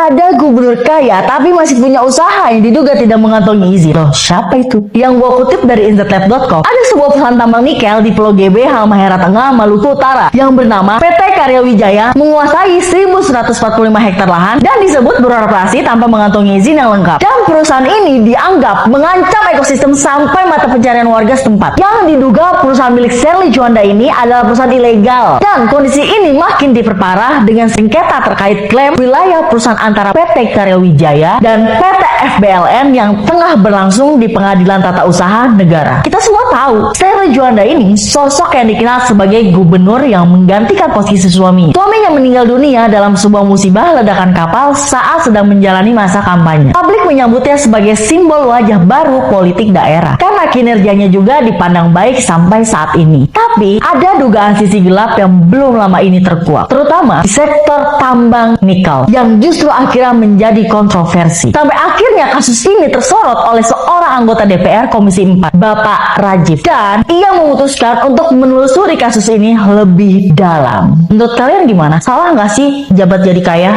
Ada gubernur kaya tapi masih punya usaha yang diduga tidak mengantongi izin. Loh, siapa itu? Yang gua kutip dari insertlab.com, ada sebuah perusahaan tambang nikel di Pulau GB, Halmahera Tengah, Maluku Utara yang bernama PT Karya Wijaya menguasai 1145 hektar lahan dan disebut beroperasi tanpa mengantongi izin yang lengkap. Dan perusahaan ini dianggap mengancam ekosistem sampai mata pencarian warga setempat. Yang diduga perusahaan milik Sherly Juanda ini adalah perusahaan ilegal. Dan kondisi ini makin diperparah dengan sengketa terkait klaim wilayah perusahaan antara PT Karya Wijaya dan PT FBLN yang tengah berlangsung di Pengadilan Tata Usaha Negara. Kita semua tahu, Sherly Juanda ini sosok yang dikenal sebagai gubernur yang menggantikan posisi suami. Suaminya meninggal dunia dalam sebuah musibah ledakan kapal saat sedang menjalani masa kampanye. Publik menyambutnya sebagai simbol wajah baru politik daerah karena kinerjanya juga dipandang baik sampai saat ini. Tapi ada dugaan sisi gelap yang belum lama ini terkuak, terutama di sektor tambang nikel yang justru akhirnya menjadi kontroversi. Sampai akhirnya kasus ini tersorot oleh seorang anggota DPR Komisi 4, Bapak Rajif, dan ia memutuskan untuk menelusuri kasus ini lebih dalam. Menurut kalian gimana? Salah nggak sih jabat jadi kaya?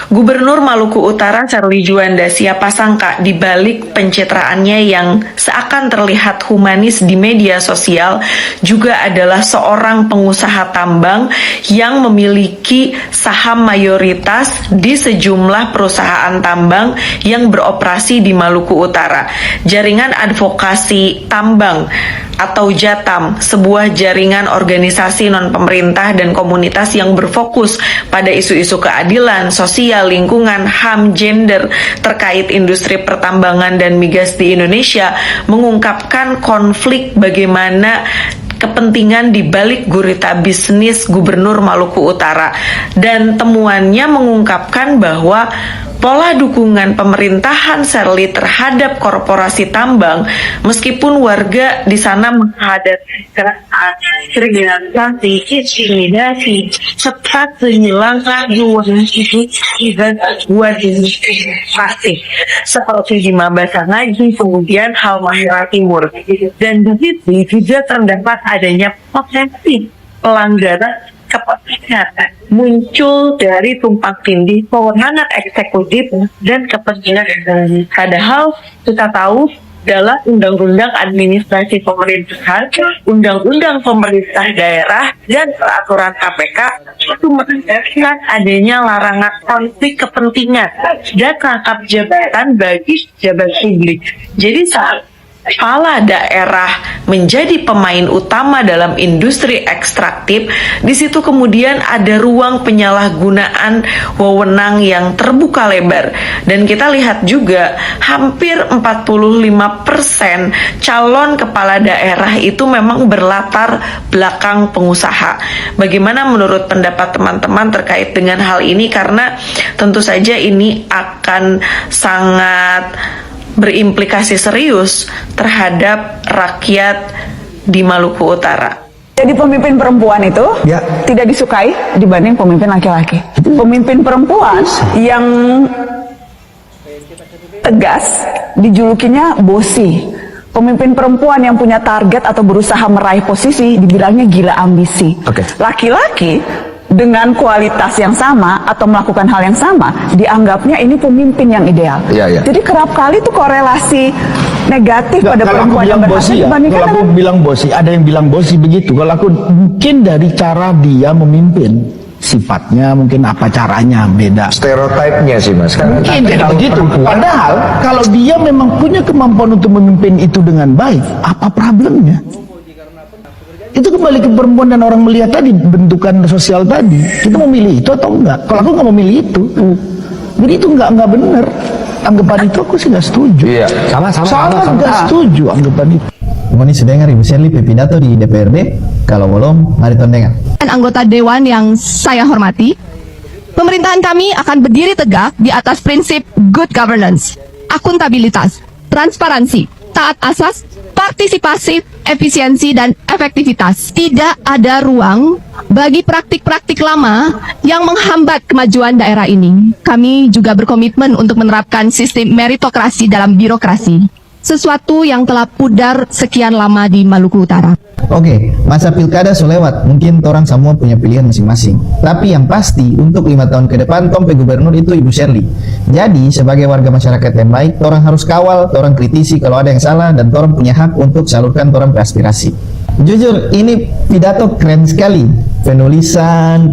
Gubernur Maluku Utara Sherly Juanda, siapa sangka di balik pencitraannya yang seakan terlihat humanis di media sosial juga adalah seorang pengusaha tambang yang memiliki saham mayoritas di sejumlah perusahaan tambang yang beroperasi di Maluku Utara. Jaringan Advokasi Tambang atau JATAM, sebuah jaringan organisasi non-pemerintah dan komunitas yang berfokus pada isu-isu keadilan, sosial, lingkungan, HAM, gender terkait industri pertambangan dan migas di Indonesia, mengungkapkan konflik bagaimana kepentingan di balik gurita bisnis Gubernur Maluku Utara, dan temuannya mengungkapkan bahwa pola dukungan pemerintahan Sherly terhadap korporasi tambang, meskipun warga di sana menghadapi kriminalisasi, intimidasi, serta kehilangan pasif seperti di Mabasanagi, kemudian Halmahera Timur, dan di situ juga terdapat adanya potensi pelanggaran kepentingan muncul dari tumpang tindih kewenangan eksekutif dan kepentingan. Padahal kita tahu adalah Undang-Undang Administrasi Pemerintahan, Undang-Undang Pemerintah Daerah, dan Peraturan KPK itu menegaskan adanya larangan konflik kepentingan dan rangkap jabatan bagi pejabat publik. Jadi saat kepala daerah menjadi pemain utama dalam industri ekstraktif, di situ kemudian ada ruang penyalahgunaan wewenang yang terbuka lebar. Dan kita lihat juga hampir 45% calon kepala daerah itu memang berlatar belakang pengusaha. Bagaimana menurut pendapat teman-teman terkait dengan hal ini? Karena tentu saja ini akan sangat berimplikasi serius terhadap rakyat di Maluku Utara. Jadi pemimpin perempuan itu tidak disukai dibanding pemimpin laki-laki. Pemimpin perempuan yang tegas dijulukinya bosi. Pemimpin perempuan yang punya target atau berusaha meraih posisi dibilangnya gila ambisi. Laki-laki dengan kualitas yang sama atau melakukan hal yang sama dianggapnya ini pemimpin yang ideal. Jadi kerap kali itu korelasi negatif pada perempuan yang berhasil dibandingkan kalau aku bilang bosi, ada yang bilang bosi begitu. Kalau aku mungkin dari cara dia memimpin, sifatnya mungkin apa caranya beda. Stereotipnya sih mas. Mungkin begitu. Padahal kalau dia memang punya kemampuan untuk memimpin itu dengan baik, apa problemnya? Itu kembali ke perempuan dan orang melihat tadi, bentukan sosial tadi. Kita mau milih itu atau enggak? Kalau aku nggak mau milih itu, jadi itu nggak benar. Anggapan itu aku sih nggak setuju. Iya, sama. Nggak setuju anggapan itu. Ini sudah dengar Ibu Sherly pidato di DPRD? Kalau belum, mari dengar. Anggota Dewan yang saya hormati, pemerintahan kami akan berdiri tegak di atas prinsip good governance, akuntabilitas, transparansi, taat asas, partisipasi, efisiensi, dan efektivitas. Tidak ada ruang bagi praktik-praktik lama yang menghambat kemajuan daerah ini. Kami juga berkomitmen untuk menerapkan sistem meritokrasi dalam birokrasi, sesuatu yang telah pudar sekian lama di Maluku Utara. Oke, masa pilkada sudah lewat, mungkin orang semua punya pilihan masing-masing. Tapi yang pasti, untuk 5 tahun ke depan, Tompe Gubernur itu Ibu Shirley. Jadi, sebagai warga masyarakat yang baik, orang harus kawal, orang kritisi kalau ada yang salah, dan orang punya hak untuk salurkan orang ke aspirasi. Jujur, ini pidato keren sekali. Penulisan.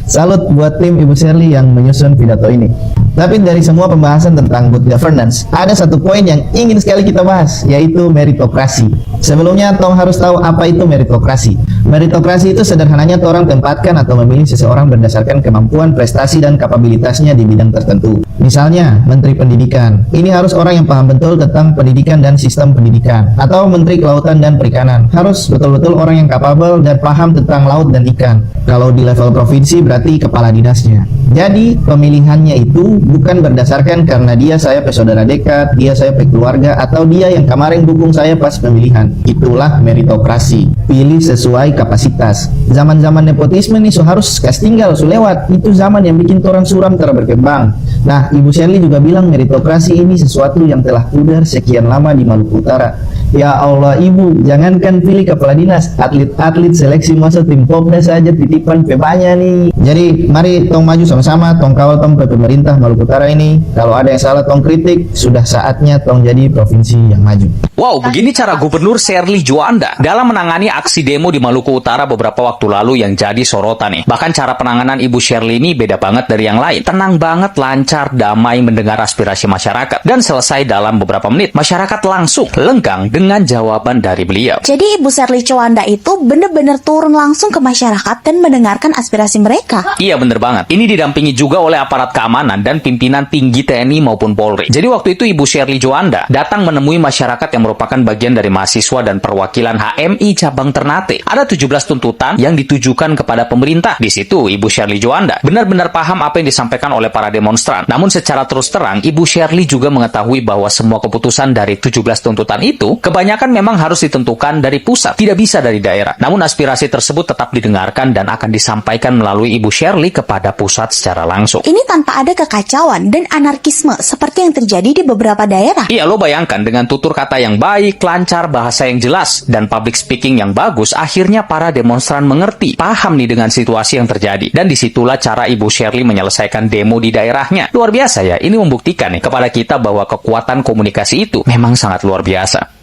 Salut buat tim Ibu Shirley yang menyusun pidato ini. Tapi dari semua pembahasan tentang good governance, ada satu poin yang ingin sekali kita bahas, yaitu meritokrasi. Sebelumnya, tong harus tahu apa itu meritokrasi. Meritokrasi itu sederhananya orang tempatkan atau memilih seseorang berdasarkan kemampuan, prestasi, dan kapabilitasnya di bidang tertentu. Misalnya, Menteri Pendidikan. Ini harus orang yang paham betul tentang pendidikan dan sistem pendidikan. Atau Menteri Kelautan dan Perikanan. Harus betul-betul orang yang kapabel dan paham tentang laut dan ikan. Kalau di level provinsi berarti kepala dinasnya. Jadi, pemilihannya itu bukan berdasarkan karena dia saya saudara dekat, dia saya keluarga, atau dia yang kemarin dukung saya pas pemilihan. Itulah meritokrasi. Pilih sesuai kapasitas. Zaman-zaman nepotisme nih harus kas tinggal, lewat. Itu zaman yang bikin orang suram berkembang. Nah, Ibu Shirley juga bilang meritokrasi ini sesuatu yang telah pudar sekian lama di Maluku Utara. Ya Allah Ibu, jangankan pilih kepala dinas, atlet-atlet seleksi masuk tim Popda saja titipan pebanya nih. Jadi mari tong maju sama-sama, tong kawal tong ke pemerintah Maluku Utara ini. Kalau ada yang salah tong kritik, sudah saatnya tong jadi provinsi yang maju. Wow, begini cara Gubernur Shirley Juanda dalam menangani aksi demo di Maluku Utara beberapa waktu lalu yang jadi sorotan nih. Bahkan cara penanganan Ibu Shirley ini beda banget dari yang lain. Tenang banget, lancar, damai mendengar aspirasi masyarakat. Dan selesai dalam beberapa menit, masyarakat langsung lenggang dengan jawaban dari beliau. Jadi Ibu Shirley Juanda itu benar-benar turun langsung ke masyarakat dan mendengarkan aspirasi mereka. Iya bener banget. Ini didampingi juga oleh aparat keamanan dan pimpinan tinggi TNI maupun Polri. Jadi waktu itu Ibu Shirley Juanda datang menemui masyarakat yang merupakan bagian dari mahasiswa dan perwakilan HMI cabang Ternate. Ada 17 tuntutan yang ditujukan kepada pemerintah. Di situ Ibu Shirley Juanda benar-benar paham apa yang disampaikan oleh para demonstran. Namun secara terus terang, Ibu Shirley juga mengetahui bahwa semua keputusan dari 17 tuntutan itu kebanyakan memang harus ditentukan dari pusat, tidak bisa dari daerah. Namun aspirasi tersebut tetap didengarkan dan akan disampaikan melalui Ibu Shirley kepada pusat secara langsung. Ini tanpa ada kekacauan dan anarkisme seperti yang terjadi di beberapa daerah. Iya, lo bayangkan dengan tutur kata yang baik, lancar, bahasa yang jelas, dan public speaking yang bagus, akhirnya para demonstran mengerti, paham nih dengan situasi yang terjadi. Dan disitulah cara Ibu Shirley menyelesaikan demo di daerahnya. Luar biasa ya, ini membuktikan nih kepada kita bahwa kekuatan komunikasi itu memang sangat luar biasa.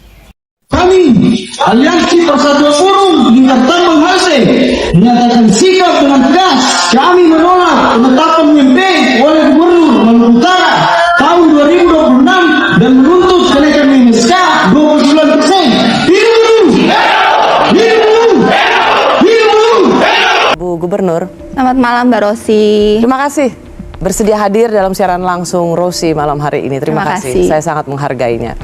Kami, Aliansi Persatuan Buruh tingkat Tambang Hase, menyatakan sikap dengan tegas. Kami menolak penetapan pemimpin oleh Gubernur Maluku Utara tahun 2026 dan menuntut kenaikan MSK 29%. Bu Gubernur. Selamat malam Mbak Rosi. Terima kasih bersedia hadir dalam siaran langsung Rosi malam hari ini. Terima kasih. Saya sangat menghargainya.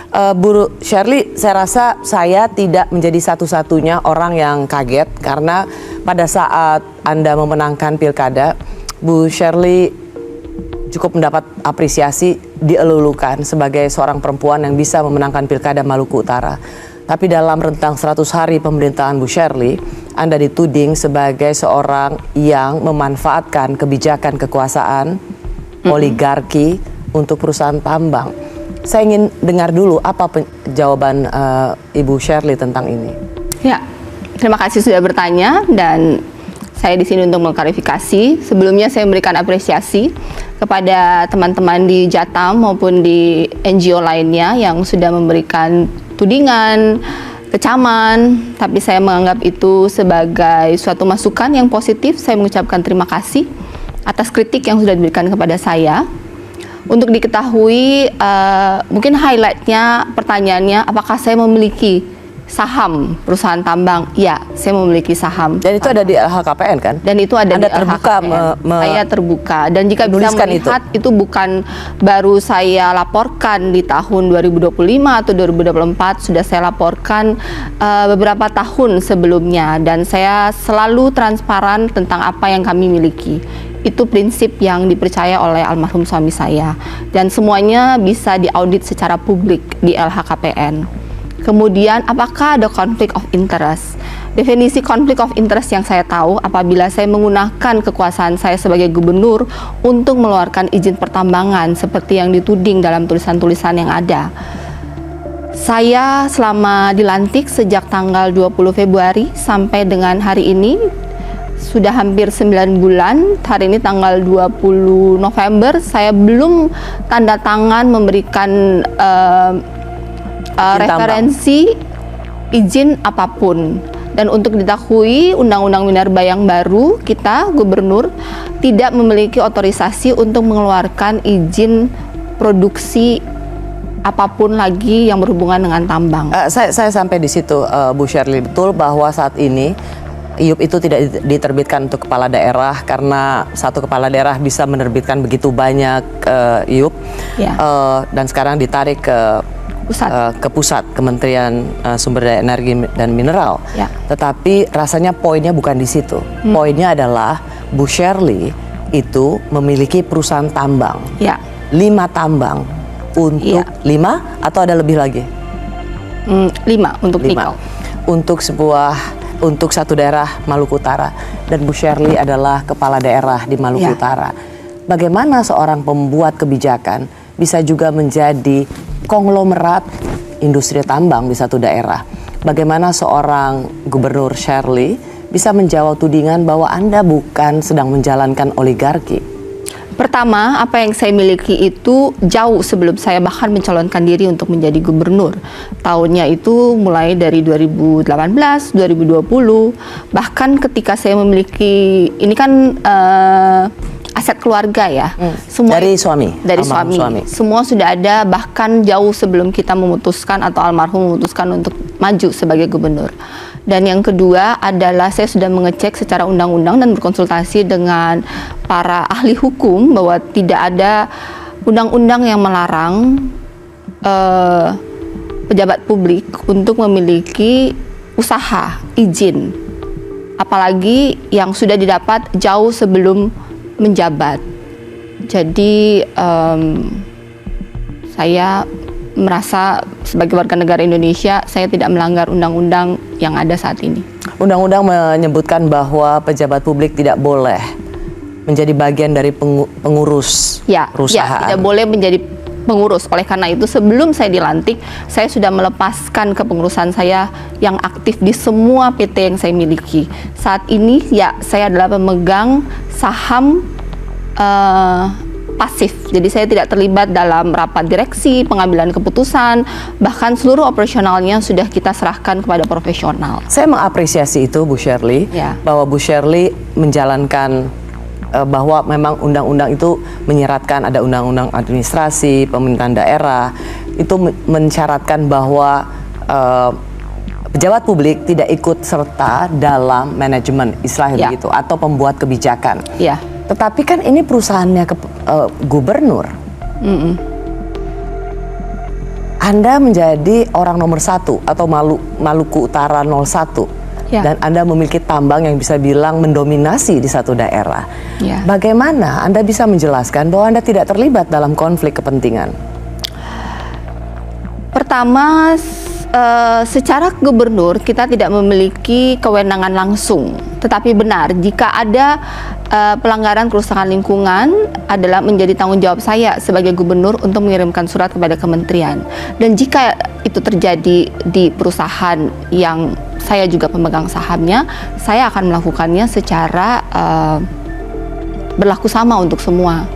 Bu Shirley, saya rasa saya tidak menjadi satu-satunya orang yang kaget karena pada saat Anda memenangkan pilkada, Bu Shirley cukup mendapat apresiasi, dielulukan sebagai seorang perempuan yang bisa memenangkan pilkada Maluku Utara. Tapi dalam rentang 100 hari pemerintahan Bu Shirley, Anda dituding sebagai seorang yang memanfaatkan kebijakan kekuasaan, oligarki untuk perusahaan tambang. Saya ingin dengar dulu apa jawaban Ibu Shirley tentang ini. Ya, terima kasih sudah bertanya dan saya di sini untuk mengklarifikasi. Sebelumnya saya memberikan apresiasi kepada teman-teman di Jatam maupun di NGO lainnya yang sudah memberikan tudingan, kecaman, tapi saya menganggap itu sebagai suatu masukan yang positif. Saya mengucapkan terima kasih atas kritik yang sudah diberikan kepada saya. Untuk diketahui, mungkin highlightnya pertanyaannya, apakah saya memiliki saham perusahaan tambang? Ya, saya memiliki saham. Dan itu ada di LHKPN kan? Dan itu ada Anda di terbuka LHKPN. Saya terbuka. Dan jika bisa melihat, itu bukan baru saya laporkan di tahun 2025 atau 2024, sudah saya laporkan beberapa tahun sebelumnya. Dan saya selalu transparan tentang apa yang kami miliki. Itu prinsip yang dipercaya oleh almarhum suami saya. Dan semuanya bisa diaudit secara publik di LHKPN. Kemudian, apakah ada konflik of interest? Definisi konflik of interest yang saya tahu apabila saya menggunakan kekuasaan saya sebagai gubernur untuk mengeluarkan izin pertambangan seperti yang dituding dalam tulisan-tulisan yang ada. Saya selama dilantik sejak tanggal 20 Februari sampai dengan hari ini sudah hampir 9 bulan. Hari ini tanggal 20 November, saya belum tanda tangan memberikan referensi izin apapun. Dan untuk diketahui, Undang-Undang Minerba yang baru, kita, Gubernur, tidak memiliki otorisasi untuk mengeluarkan izin produksi apapun lagi yang berhubungan dengan tambang. Saya sampai di situ, Bu Shirley. Betul bahwa saat ini IUP itu tidak diterbitkan untuk kepala daerah karena satu kepala daerah bisa menerbitkan begitu banyak IUP, dan sekarang ditarik ke pusat Kementerian Sumber Daya Energi dan Mineral. Tetapi rasanya poinnya bukan di situ. Poinnya adalah Bu Shirley itu memiliki perusahaan tambang, 5 tambang untuk 5 atau ada lebih lagi? 5 untuk nikel. Untuk satu daerah Maluku Utara, dan Bu Shirley adalah kepala daerah di Maluku Utara. Bagaimana seorang pembuat kebijakan bisa juga menjadi konglomerat industri tambang di satu daerah? Bagaimana seorang Gubernur Shirley bisa menjawab tudingan bahwa Anda bukan sedang menjalankan oligarki? Pertama, apa yang saya miliki itu jauh sebelum saya bahkan mencalonkan diri untuk menjadi gubernur. Tahunnya itu mulai dari 2018, 2020, bahkan ketika saya memiliki, ini kan aset keluarga ya. Semua dari suami? Dari suami. Semua sudah ada, bahkan jauh sebelum kita memutuskan atau almarhum memutuskan untuk maju sebagai gubernur. Dan yang kedua adalah saya sudah mengecek secara undang-undang dan berkonsultasi dengan para ahli hukum bahwa tidak ada undang-undang yang melarang pejabat publik untuk memiliki usaha, izin. Apalagi yang sudah didapat jauh sebelum menjabat. Jadi saya merasa sebagai warga negara Indonesia saya tidak melanggar undang-undang yang ada saat ini. Undang-undang menyebutkan bahwa pejabat publik tidak boleh menjadi bagian dari pengurus perusahaan. Tidak boleh menjadi pengurus. Oleh karena itu sebelum saya dilantik, saya sudah melepaskan kepengurusan saya yang aktif di semua PT yang saya miliki. Saat ini saya adalah pemegang saham pasif. Jadi saya tidak terlibat dalam rapat direksi, pengambilan keputusan, bahkan seluruh operasionalnya sudah kita serahkan kepada profesional. Saya mengapresiasi itu, Bu Shirley, bahwa Bu Shirley menjalankan bahwa memang undang-undang itu menyeratkan, ada undang-undang administrasi, pemerintahan daerah, itu mensyaratkan bahwa pejabat publik tidak ikut serta dalam manajemen, istilahnya begitu, atau pembuat kebijakan. Tetapi kan ini perusahaannya gubernur. Anda menjadi orang nomor 1 atau Maluku Utara 01. Dan Anda memiliki tambang yang bisa bilang mendominasi di satu daerah. Bagaimana Anda bisa menjelaskan bahwa Anda tidak terlibat dalam konflik kepentingan? Pertama, secara gubernur kita tidak memiliki kewenangan langsung. Tetapi benar, jika ada pelanggaran kerusakan lingkungan adalah menjadi tanggung jawab saya sebagai gubernur untuk mengirimkan surat kepada kementerian. Dan jika itu terjadi di perusahaan yang saya juga pemegang sahamnya, saya akan melakukannya secara berlaku sama untuk semua.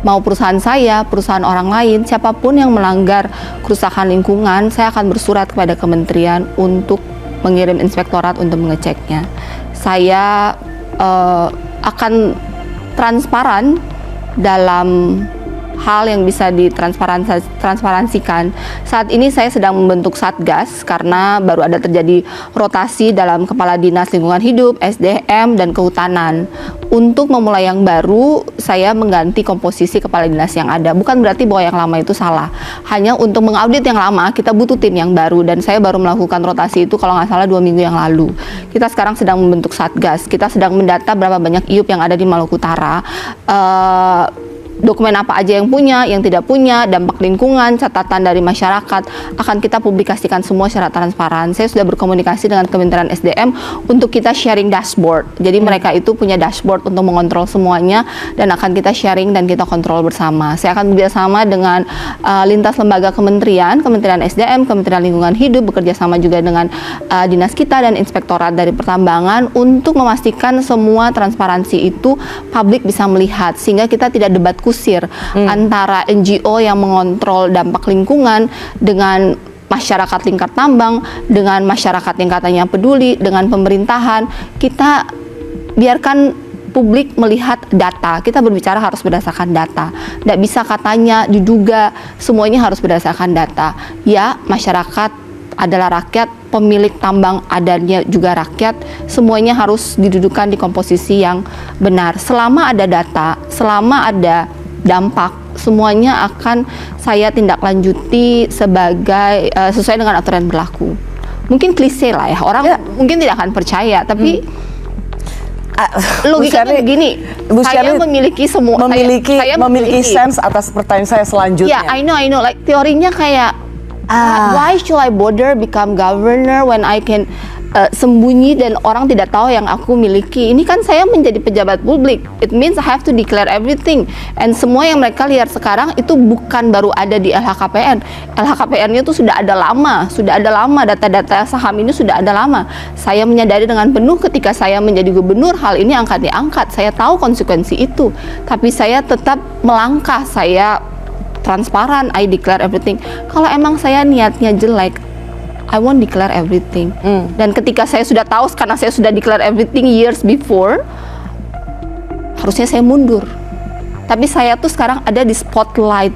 Mau perusahaan saya, perusahaan orang lain, siapapun yang melanggar kerusakan lingkungan, saya akan bersurat kepada kementerian untuk mengirim inspektorat untuk mengeceknya. Saya akan transparan dalam hal yang bisa ditransparansikan. Saat ini saya sedang membentuk Satgas karena baru ada terjadi rotasi dalam Kepala Dinas Lingkungan Hidup, SDM, dan Kehutanan. Untuk memulai yang baru, saya mengganti komposisi kepala dinas yang ada. Bukan berarti bahwa yang lama itu salah. Hanya untuk mengaudit yang lama, kita butuh tim yang baru. Dan saya baru melakukan rotasi itu kalau nggak salah 2 minggu yang lalu. Kita sekarang sedang membentuk Satgas. Kita sedang mendata berapa banyak IUP yang ada di Maluku Utara. dokumen apa aja yang punya, yang tidak punya, dampak lingkungan, catatan dari masyarakat akan kita publikasikan semua secara transparan. Saya sudah berkomunikasi dengan Kementerian SDM untuk kita sharing dashboard. Jadi mereka itu punya dashboard untuk mengontrol semuanya dan akan kita sharing dan kita kontrol bersama. Saya akan bekerjasama dengan lintas lembaga kementerian, Kementerian SDM, Kementerian Lingkungan Hidup, bekerja sama juga dengan dinas kita dan inspektorat dari pertambangan untuk memastikan semua transparansi itu publik bisa melihat sehingga kita tidak debat kusir antara NGO yang mengontrol dampak lingkungan dengan masyarakat lingkar tambang, dengan masyarakat yang katanya peduli, dengan pemerintahan. Kita biarkan publik melihat data. Kita berbicara harus berdasarkan data. Tidak bisa katanya diduga, semuanya harus berdasarkan data. Ya, masyarakat adalah rakyat, pemilik tambang adanya juga rakyat, semuanya harus didudukan di komposisi yang benar. Selama ada data, selama ada dampak, semuanya akan saya tindak lanjuti sebagai sesuai dengan aturan berlaku. Mungkin klise lah ya, orang mungkin tidak akan percaya, tapi logikanya begini, Bu saya Shirley memiliki semua, saya memiliki sense atas pertanyaan saya selanjutnya. Ya, I know, like teorinya kayak why should I bother become governor when I can sembunyi dan orang tidak tahu yang aku miliki. Ini kan saya menjadi pejabat publik. It means I have to declare everything. And semua yang mereka lihat sekarang itu bukan baru ada di LHKPN. LHKPN-nya itu sudah ada lama, data-data saham ini sudah ada lama. Saya menyadari dengan penuh ketika saya menjadi gubernur hal ini akan diangkat. Saya tahu konsekuensi itu. Tapi saya tetap melangkah, saya transparan, I declare everything. Kalau emang saya niatnya jelek, I won't declare everything. Dan ketika saya sudah tahu, karena saya sudah declare everything years before, harusnya saya mundur. Tapi saya tuh sekarang ada di spotlight.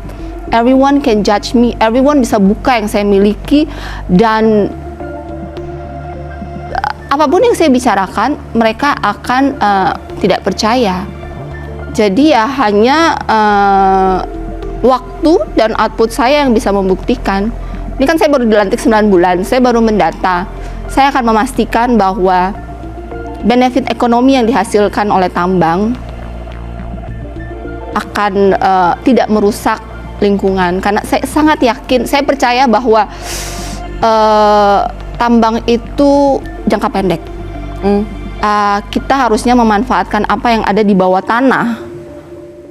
Everyone can judge me, everyone bisa buka yang saya miliki, dan apapun yang saya bicarakan, mereka akan tidak percaya. Jadi ya hanya waktu dan output saya yang bisa membuktikan. Ini kan saya baru dilantik 9 bulan, saya baru mendata. Saya akan memastikan bahwa benefit ekonomi yang dihasilkan oleh tambang akan tidak merusak lingkungan. Karena saya sangat yakin, saya percaya bahwa tambang itu jangka pendek. Kita harusnya memanfaatkan apa yang ada di bawah tanah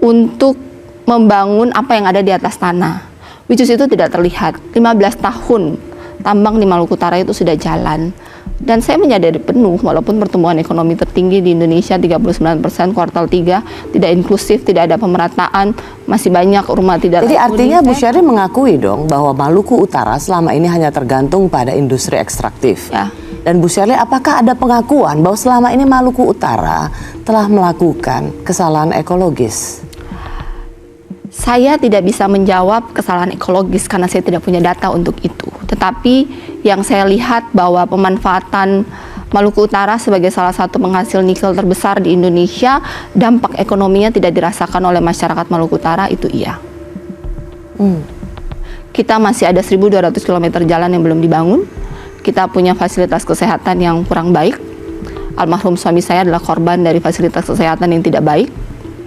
untuk membangun apa yang ada di atas tanah. Which is itu tidak terlihat. 15 tahun tambang di Maluku Utara itu sudah jalan. Dan saya menyadari penuh walaupun pertumbuhan ekonomi tertinggi di Indonesia 39% kuartal 3 tidak inklusif, tidak ada pemerataan, masih banyak rumah tidak Jadi layak artinya huni. Bu Shirley mengakui dong bahwa Maluku Utara selama ini hanya tergantung pada industri ekstraktif. Ya. Dan Bu Shirley, apakah ada pengakuan bahwa selama ini Maluku Utara telah melakukan kesalahan ekologis? Saya tidak bisa menjawab kesalahan ekologis karena saya tidak punya data untuk itu. Tetapi yang saya lihat bahwa pemanfaatan Maluku Utara sebagai salah satu penghasil nikel terbesar di Indonesia, dampak ekonominya tidak dirasakan oleh masyarakat Maluku Utara, itu iya. Kita masih ada 1.200 km jalan yang belum dibangun. Kita punya fasilitas kesehatan yang kurang baik. Almarhum suami saya adalah korban dari fasilitas kesehatan yang tidak baik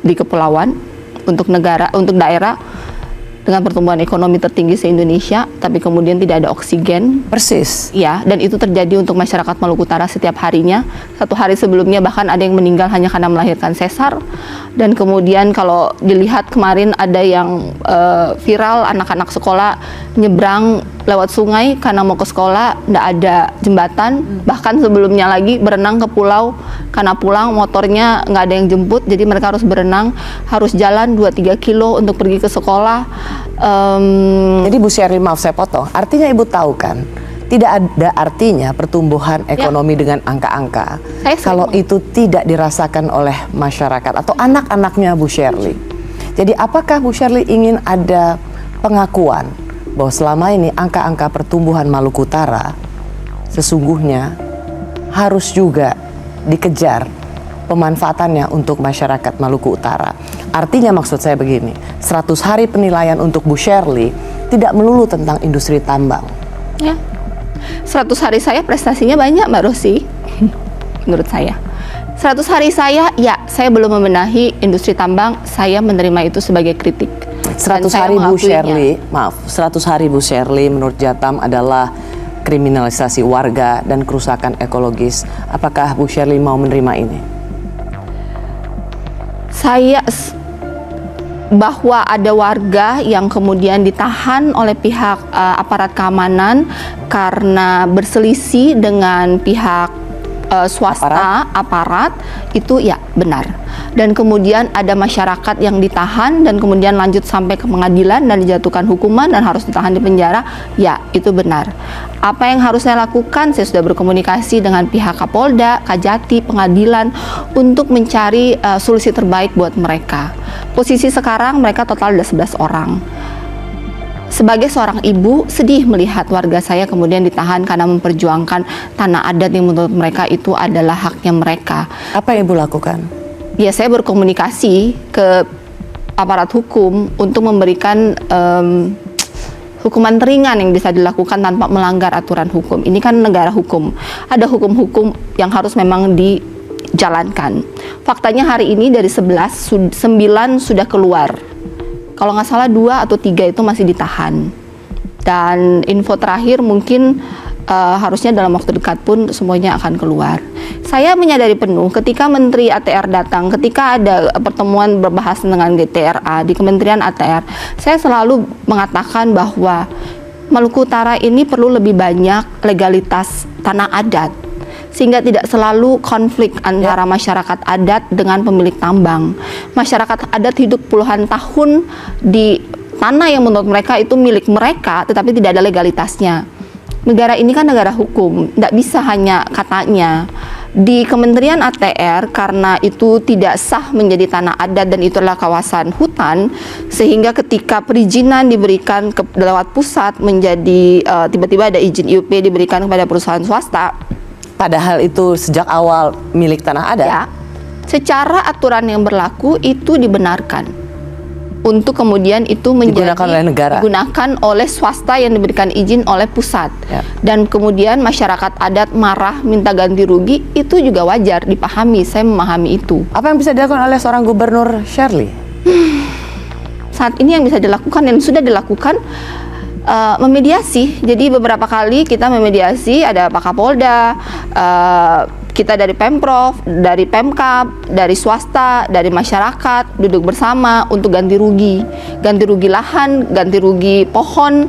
di kepulauan. Untuk negara, untuk daerah dengan pertumbuhan ekonomi tertinggi se-Indonesia, tapi kemudian tidak ada oksigen. Persis. Ya, dan itu terjadi untuk masyarakat Maluku Utara setiap harinya. Satu hari sebelumnya bahkan ada yang meninggal hanya karena melahirkan sesar. Dan kemudian kalau dilihat kemarin ada yang viral, anak-anak sekolah nyebrang lewat sungai karena mau ke sekolah, tidak ada jembatan. Bahkan sebelumnya lagi berenang ke pulau, karena pulang motornya nggak ada yang jemput, jadi mereka harus berenang, harus jalan 2-3 kilo untuk pergi ke sekolah. Jadi Bu Shirley, maaf saya potong, artinya Ibu tahu kan, tidak ada artinya pertumbuhan ekonomi dengan angka-angka kalau itu tidak dirasakan oleh masyarakat atau anak-anaknya Bu Shirley. Jadi apakah Bu Shirley ingin ada pengakuan bahwa selama ini angka-angka pertumbuhan Maluku Utara sesungguhnya harus juga dikejar pemanfaatannya untuk masyarakat Maluku Utara? Artinya maksud saya begini, 100 hari penilaian untuk Bu Shirley tidak melulu tentang industri tambang. Ya, 100 hari saya prestasinya banyak Mbak Rosi, menurut saya. 100 hari saya belum membenahi industri tambang, saya menerima itu sebagai kritik. 100 hari Bu Shirley, maaf, 100 hari Bu Shirley menurut Jatam adalah kriminalisasi warga dan kerusakan ekologis. Apakah Bu Shirley mau menerima ini? Bahwa ada warga yang kemudian ditahan oleh pihak aparat keamanan karena berselisih dengan pihak swasta, aparat, itu ya benar. Dan kemudian ada masyarakat yang ditahan dan kemudian lanjut sampai ke pengadilan dan dijatuhkan hukuman dan harus ditahan di penjara, ya itu benar. Apa yang harus saya lakukan? Saya sudah berkomunikasi dengan pihak Kapolda, Kajati, pengadilan untuk mencari solusi terbaik buat mereka. Posisi sekarang mereka total ada 11 orang. Sebagai seorang ibu, sedih melihat warga saya kemudian ditahan karena memperjuangkan tanah adat yang menurut mereka itu adalah haknya mereka. Apa yang Ibu lakukan? Ya, saya berkomunikasi ke aparat hukum untuk memberikan hukuman ringan yang bisa dilakukan tanpa melanggar aturan hukum. Ini kan negara hukum. Ada hukum-hukum yang harus memang dijalankan. Faktanya hari ini dari 11, 9 sudah keluar. Kalau nggak salah 2 atau 3 itu masih ditahan. Dan info terakhir mungkin harusnya dalam waktu dekat pun semuanya akan keluar. Saya menyadari penuh ketika Menteri ATR datang, ketika ada pertemuan berbahasan dengan GTRA di Kementerian ATR, saya selalu mengatakan bahwa Maluku Utara ini perlu lebih banyak legalitas tanah adat, sehingga tidak selalu konflik antara masyarakat adat dengan pemilik tambang. Masyarakat adat hidup puluhan tahun di tanah yang menurut mereka itu milik mereka, tetapi tidak ada legalitasnya. Negara ini kan negara hukum, tidak bisa hanya katanya. Di Kementerian ATR, karena itu tidak sah menjadi tanah adat dan itu adalah kawasan hutan, sehingga ketika perizinan diberikan lewat pusat menjadi tiba-tiba ada izin IUP diberikan kepada perusahaan swasta. Padahal itu sejak awal milik tanah adat. Ya, secara aturan yang berlaku itu dibenarkan untuk kemudian itu digunakan oleh swasta yang diberikan izin oleh pusat. Ya. Dan kemudian masyarakat adat marah minta ganti rugi, itu juga wajar dipahami. Saya memahami itu. Apa yang bisa dilakukan oleh seorang gubernur, Shirley? Saat ini yang bisa dilakukan dan sudah dilakukan memediasi. Jadi beberapa kali kita memediasi, ada Pak Kapolda, kita dari Pemprov, dari Pemkab, dari swasta, dari masyarakat duduk bersama untuk ganti rugi lahan, ganti rugi pohon.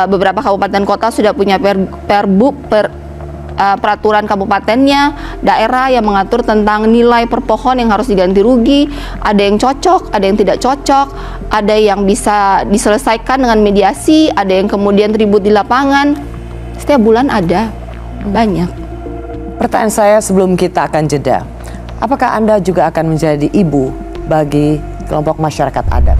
Beberapa kabupaten kota sudah punya peraturan kabupatennya, daerah yang mengatur tentang nilai per pohon yang harus diganti rugi. Ada yang cocok, ada yang tidak cocok, ada yang bisa diselesaikan dengan mediasi, ada yang kemudian ribut di lapangan. Setiap bulan ada, banyak. Pertanyaan saya sebelum kita akan jeda, apakah Anda juga akan menjadi ibu bagi kelompok masyarakat adat?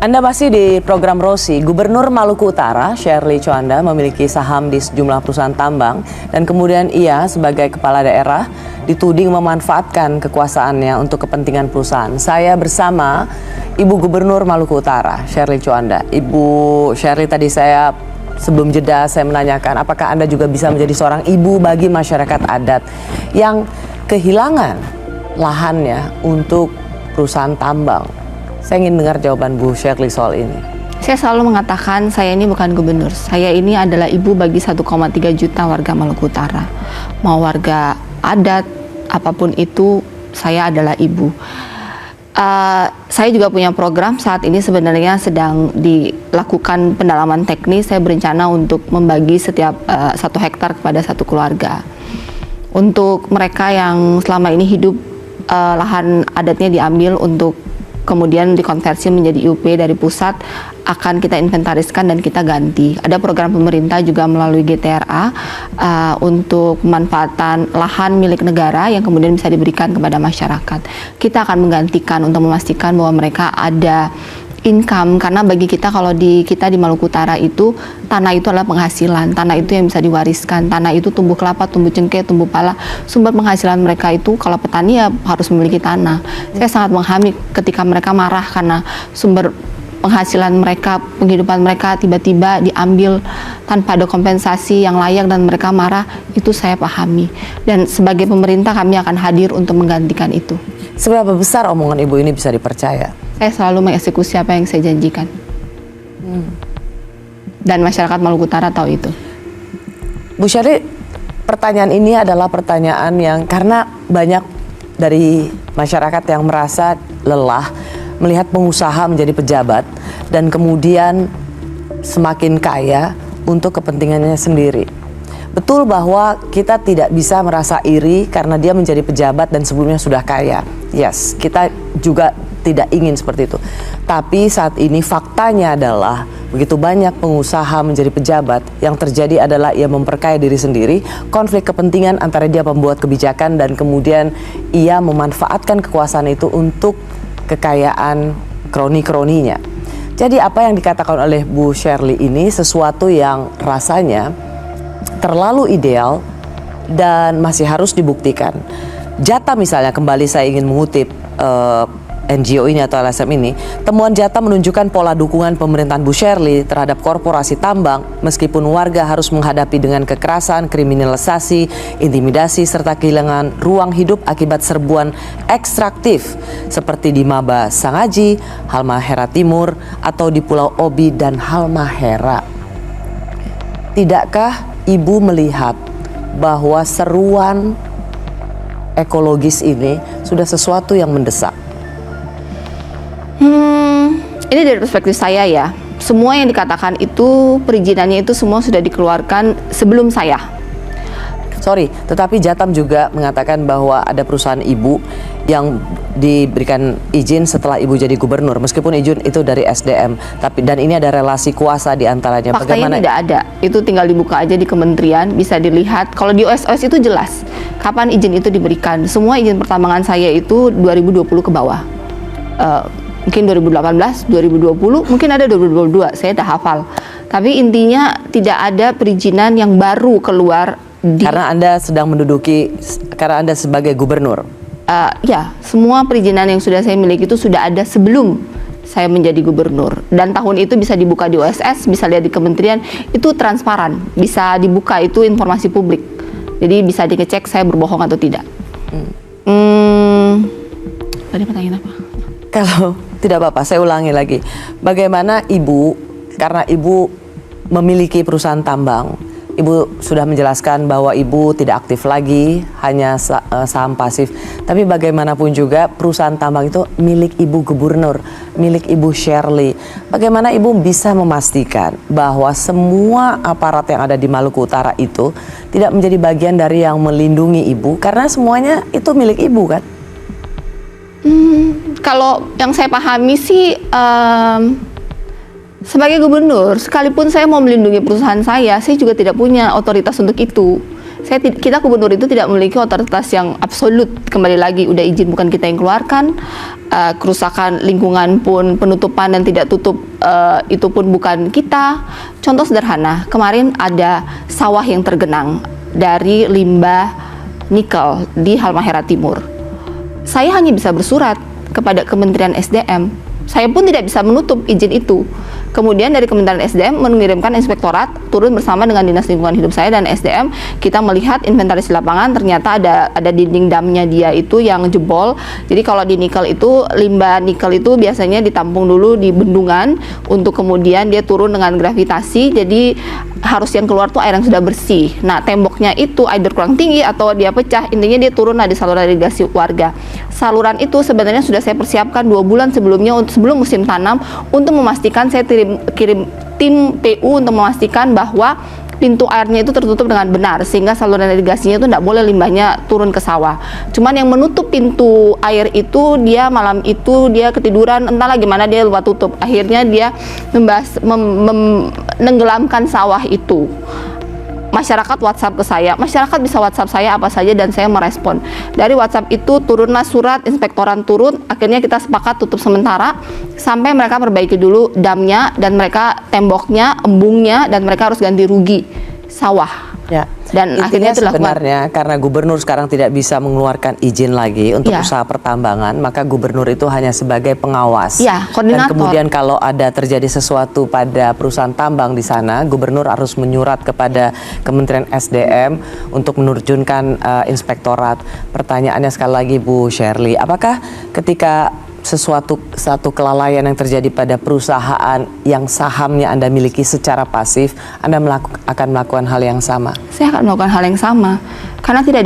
Anda masih di program Rosi. Gubernur Maluku Utara, Shirley Tjoanda, memiliki saham di sejumlah perusahaan tambang dan kemudian ia sebagai kepala daerah dituding memanfaatkan kekuasaannya untuk kepentingan perusahaan. Saya bersama Ibu Gubernur Maluku Utara, Shirley Tjoanda. Ibu Shirley, tadi saya sebelum jeda saya menanyakan apakah Anda juga bisa menjadi seorang ibu bagi masyarakat adat yang kehilangan lahannya untuk perusahaan tambang. Saya ingin dengar jawaban Bu Shirley soal ini. Saya selalu mengatakan saya ini bukan gubernur. Saya ini adalah ibu bagi 1,3 juta warga Maluku Utara. Mau warga adat, apapun itu, saya adalah ibu. Saya juga punya program saat ini sebenarnya sedang dilakukan pendalaman teknis. Saya berencana untuk membagi setiap 1 hektar kepada 1 keluarga. Untuk mereka yang selama ini hidup lahan adatnya diambil untuk kemudian dikonversi menjadi IUP dari pusat, akan kita inventariskan dan kita ganti. Ada program pemerintah juga melalui GTRA untuk pemanfaatan lahan milik negara yang kemudian bisa diberikan kepada masyarakat. Kita akan menggantikan untuk memastikan bahwa mereka ada income, karena bagi kita kalau kita di Maluku Utara itu tanah itu adalah penghasilan, tanah itu yang bisa diwariskan, tanah itu tumbuh kelapa, tumbuh cengkeh, tumbuh pala, sumber penghasilan mereka itu kalau petani ya harus memiliki tanah. Saya sangat memahami ketika mereka marah karena sumber penghasilan mereka, penghidupan mereka tiba-tiba diambil tanpa ada kompensasi yang layak dan mereka marah, itu saya pahami. Dan sebagai pemerintah kami akan hadir untuk menggantikan itu. Seberapa besar omongan Ibu ini bisa dipercaya? Saya selalu mengeksekusi apa yang saya janjikan. Dan masyarakat Maluku Utara tahu itu. Bu Sherly, pertanyaan ini adalah pertanyaan yang karena banyak dari masyarakat yang merasa lelah melihat pengusaha menjadi pejabat dan kemudian semakin kaya untuk kepentingannya sendiri. Betul bahwa kita tidak bisa merasa iri karena dia menjadi pejabat dan sebelumnya sudah kaya. Yes, kita juga tidak ingin seperti itu. Tapi saat ini faktanya adalah begitu banyak pengusaha menjadi pejabat, yang terjadi adalah ia memperkaya diri sendiri, konflik kepentingan antara dia pembuat kebijakan dan kemudian ia memanfaatkan kekuasaan itu untuk kekayaan kroni-kroninya. Jadi apa yang dikatakan oleh Bu Sherly ini sesuatu yang rasanya terlalu ideal dan masih harus dibuktikan. Jata misalnya, kembali saya ingin mengutip NGO ini atau LSM ini, temuan Jata menunjukkan pola dukungan pemerintahan Bu Sherly terhadap korporasi tambang meskipun warga harus menghadapi dengan kekerasan, kriminalisasi, intimidasi, serta kehilangan ruang hidup akibat serbuan ekstraktif seperti di Maba Sangaji, Halmahera Timur, atau di Pulau Obi dan Halmahera. Tidakkah Ibu melihat bahwa seruan ekologis ini sudah sesuatu yang mendesak? Ini dari perspektif saya ya. Semua yang dikatakan itu, perizinannya itu semua sudah dikeluarkan sebelum saya. Sorry, tetapi Jatam juga mengatakan bahwa ada perusahaan Ibu yang diberikan izin setelah Ibu jadi gubernur, meskipun izin itu dari SDM. Tapi dan ini ada relasi kuasa di antaranya. Faktanya tidak ada. Itu tinggal dibuka aja di kementerian, bisa dilihat. Kalau di OS itu jelas kapan izin itu diberikan. Semua izin pertambangan saya itu 2020 ke bawah. Mungkin 2018, 2020, mungkin ada 2022, saya tak hafal. Tapi intinya tidak ada perizinan yang baru keluar karena Anda sedang menduduki, karena Anda sebagai gubernur. Ya, semua perizinan yang sudah saya miliki itu sudah ada sebelum saya menjadi gubernur. Dan tahun itu bisa dibuka di OSS, bisa lihat di kementerian, itu transparan, bisa dibuka, itu informasi publik. Jadi bisa dicek saya berbohong atau tidak. Tadi pertanyaan apa? Kalau tidak apa-apa, saya ulangi lagi. Bagaimana Ibu, karena Ibu memiliki perusahaan tambang, Ibu sudah menjelaskan bahwa Ibu tidak aktif lagi, hanya saham pasif. Tapi bagaimanapun juga perusahaan tambang itu milik Ibu Gubernur, milik Ibu Sherly. Bagaimana Ibu bisa memastikan bahwa semua aparat yang ada di Maluku Utara itu tidak menjadi bagian dari yang melindungi Ibu, karena semuanya itu milik Ibu kan? Kalau yang saya pahami sih, sebagai gubernur, sekalipun saya mau melindungi perusahaan saya juga tidak punya otoritas untuk itu. Kita gubernur itu tidak memiliki otoritas yang absolut. Kembali lagi, udah izin bukan kita yang keluarkan. Kerusakan lingkungan pun, penutupan dan tidak tutup itu pun bukan kita. Contoh sederhana, kemarin ada sawah yang tergenang dari limbah nikel di Halmahera Timur. Saya hanya bisa bersurat kepada Kementerian SDM. Saya pun tidak bisa menutup izin itu. Kemudian dari Kementerian SDM mengirimkan inspektorat turun bersama dengan Dinas Lingkungan Hidup saya dan SDM. Kita melihat inventaris di lapangan, ternyata ada dinding damnya dia itu yang jebol. Jadi kalau di nikel itu, limbah nikel itu biasanya ditampung dulu di bendungan untuk kemudian dia turun dengan gravitasi. Jadi harus yang keluar tuh air yang sudah bersih. Nah, temboknya itu either kurang tinggi atau dia pecah. Intinya dia turun di saluran irigasi warga. Saluran itu sebenarnya sudah saya persiapkan 2 bulan sebelumnya, sebelum musim tanam, untuk memastikan saya kirim tim PU untuk memastikan bahwa pintu airnya itu tertutup dengan benar sehingga saluran irigasinya itu tidak boleh limbahnya turun ke sawah. Cuman yang menutup pintu air itu dia malam itu dia ketiduran, entahlah gimana dia lupa tutup. Akhirnya dia menenggelamkan sawah itu. Masyarakat WhatsApp ke saya, masyarakat bisa WhatsApp saya apa saja dan saya merespon. Dari WhatsApp itu turunlah surat, inspektoran turun, akhirnya kita sepakat tutup sementara sampai mereka perbaiki dulu damnya dan mereka temboknya, embungnya, dan mereka harus ganti rugi sawah. Ya. Dan Intinya akhirnya itu dilakukan. sebenarnya karena gubernur sekarang tidak bisa mengeluarkan izin lagi untuk Ya. usaha pertambangan, maka gubernur itu hanya sebagai pengawas. Ya, Dan koordinator. kemudian kalau ada terjadi sesuatu pada perusahaan tambang di sana, gubernur harus menyurat kepada Kementerian SDM untuk menurunkan inspektorat. Pertanyaannya sekali lagi Bu Shirley, apakah ketika satu kelalaian yang terjadi pada perusahaan yang sahamnya Anda miliki secara pasif, Anda akan melakukan hal yang sama? Saya akan melakukan hal yang sama karena tidak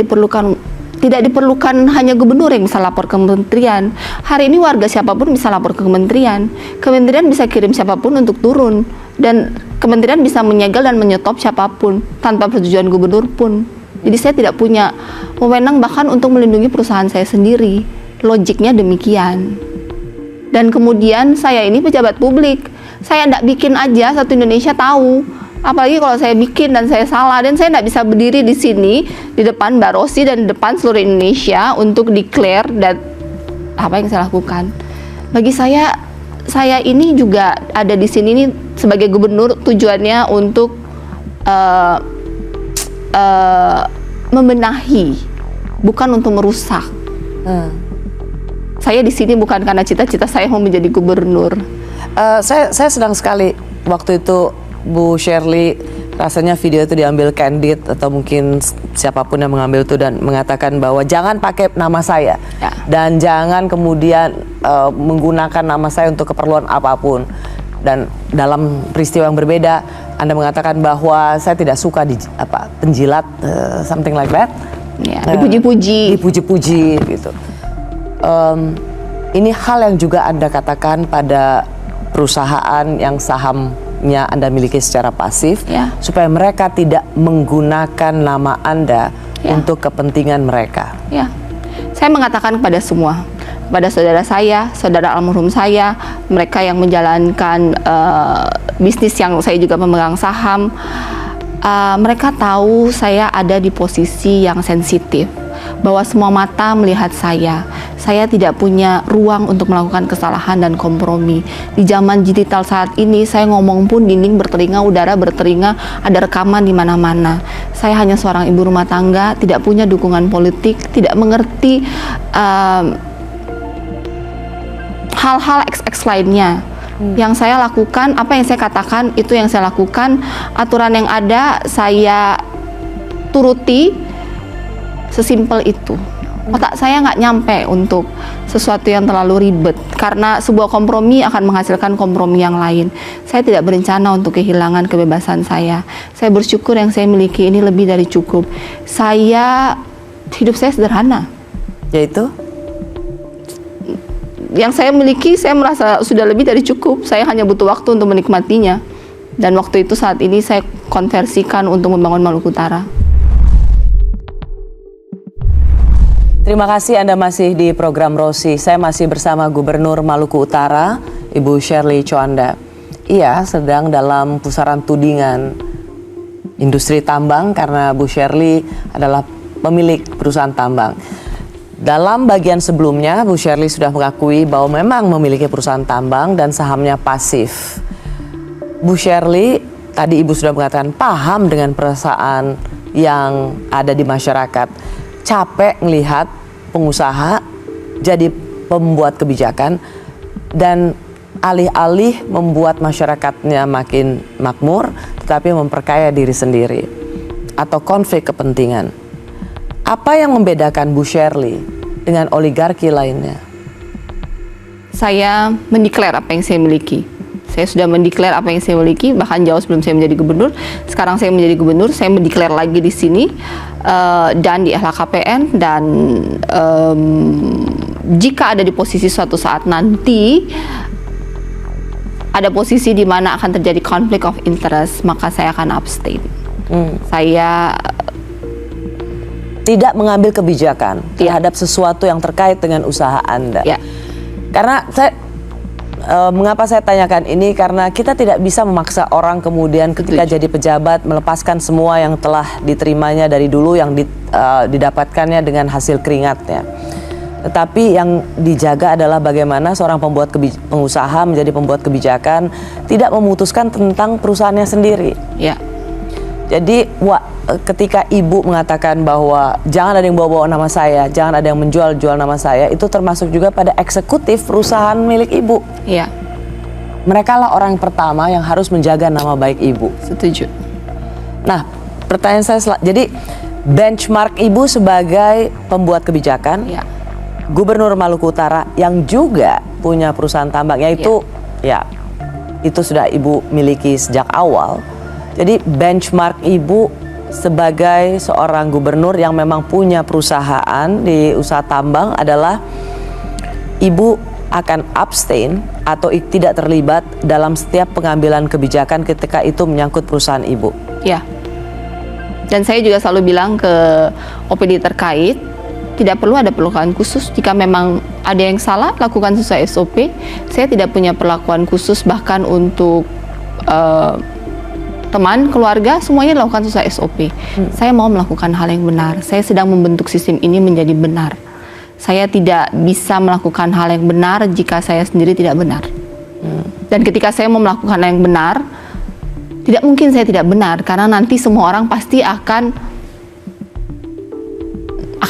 diperlukan hanya gubernur yang bisa lapor ke kementerian. Hari ini warga siapapun bisa lapor ke kementerian. Kementerian bisa kirim siapapun untuk turun, dan kementerian bisa menyegel dan menyetop siapapun tanpa persetujuan gubernur pun. Jadi saya tidak punya wewenang bahkan untuk melindungi perusahaan saya sendiri. Logiknya demikian. Dan kemudian saya ini pejabat publik, saya tidak bikin aja satu Indonesia tahu. Apalagi kalau saya bikin dan saya salah, dan saya tidak bisa berdiri di sini di depan Mbak Rosi dan di depan seluruh Indonesia untuk declare dan apa yang saya lakukan. Bagi saya ini juga ada di sini nih sebagai gubernur, tujuannya untuk membenahi, bukan untuk merusak. Saya di sini bukan karena cita-cita saya mau menjadi gubernur. Saya senang sekali waktu itu Bu Shirley, rasanya video itu diambil candid atau mungkin siapapun yang mengambil itu dan mengatakan bahwa jangan pakai nama saya dan jangan kemudian menggunakan nama saya untuk keperluan apapun. Dan dalam peristiwa yang berbeda, Anda mengatakan bahwa saya tidak suka penjilat, something like that. Ya, dipuji-puji. Dipuji-puji gitu. Ini hal yang juga Anda katakan pada perusahaan yang sahamnya Anda miliki secara pasif, supaya mereka tidak menggunakan nama Anda untuk kepentingan mereka. Ya, saya mengatakan kepada semua, kepada saudara saya, saudara almarhum saya, mereka yang menjalankan bisnis yang saya juga pemegang saham, mereka tahu saya ada di posisi yang sensitif, bahwa semua mata melihat saya. Saya tidak punya ruang untuk melakukan kesalahan dan kompromi. Di zaman digital saat ini, saya ngomong pun dinding bertelinga, udara bertelinga, ada rekaman di mana-mana. Saya hanya seorang ibu rumah tangga, tidak punya dukungan politik, tidak mengerti hal-hal XX lainnya. Yang saya lakukan, apa yang saya katakan, itu yang saya lakukan. Aturan yang ada, saya turuti, sesimpel itu. Otak saya nggak nyampe untuk sesuatu yang terlalu ribet, karena sebuah kompromi akan menghasilkan kompromi yang lain. Saya tidak berencana untuk kehilangan kebebasan saya. Saya bersyukur yang saya miliki ini lebih dari cukup. Hidup saya sederhana. Yaitu? Yang saya miliki, saya merasa sudah lebih dari cukup. Saya hanya butuh waktu untuk menikmatinya. Dan waktu itu saat ini saya konversikan untuk membangun Maluku Utara. Terima kasih Anda masih di program Rosi. Saya masih bersama Gubernur Maluku Utara, Ibu Shirley Juanda. Ia sedang dalam pusaran tudingan industri tambang karena Bu Shirley adalah pemilik perusahaan tambang. Dalam bagian sebelumnya, Bu Shirley sudah mengakui bahwa memang memiliki perusahaan tambang dan sahamnya pasif. Bu Shirley, tadi Ibu sudah mengatakan paham dengan perasaan yang ada di masyarakat. Capek melihat pengusaha jadi pembuat kebijakan dan alih-alih membuat masyarakatnya makin makmur, tetapi memperkaya diri sendiri atau konflik kepentingan. Apa yang membedakan Bu Shirley dengan oligarki lainnya? Saya mendeklar apa yang saya miliki. Saya sudah mendeklar apa yang saya miliki, bahkan jauh sebelum saya menjadi gubernur. Sekarang saya menjadi gubernur, saya mendeklar lagi di sini dan di LHKPN, dan jika ada di posisi suatu saat nanti ada posisi di mana akan terjadi conflict of interest, maka saya akan abstain. Saya tidak mengambil kebijakan terhadap sesuatu yang terkait dengan usaha Anda. Karena mengapa saya tanyakan ini, karena kita tidak bisa memaksa orang kemudian ketika jadi pejabat melepaskan semua yang telah diterimanya dari dulu, yang didapatkannya dengan hasil keringatnya. Tetapi yang dijaga adalah bagaimana seorang pengusaha menjadi pembuat kebijakan tidak memutuskan tentang perusahaannya sendiri. Jadi ketika ibu mengatakan bahwa jangan ada yang bawa-bawa nama saya, jangan ada yang menjual-jual nama saya, itu termasuk juga pada eksekutif perusahaan milik ibu. Iya. Mereka lah orang pertama yang harus menjaga nama baik ibu. Setuju. Nah, pertanyaan saya jadi benchmark ibu sebagai pembuat kebijakan, Ya. Gubernur Maluku Utara yang juga punya perusahaan tambang, yaitu itu sudah ibu miliki sejak awal. Jadi benchmark ibu sebagai seorang gubernur yang memang punya perusahaan di usaha tambang adalah ibu akan abstain atau tidak terlibat dalam setiap pengambilan kebijakan ketika itu menyangkut perusahaan ibu. Ya. Dan saya juga selalu bilang ke OPD terkait, tidak perlu ada perlakuan khusus. Jika memang ada yang salah, lakukan sesuai SOP. Saya tidak punya perlakuan khusus bahkan untuk teman, keluarga, semuanya dilakukan sesuai SOP. Saya mau melakukan hal yang benar. Saya sedang membentuk sistem ini menjadi benar. Saya tidak bisa melakukan hal yang benar jika saya sendiri tidak benar. Dan ketika saya mau melakukan hal yang benar, tidak mungkin saya tidak benar, karena nanti semua orang pasti akan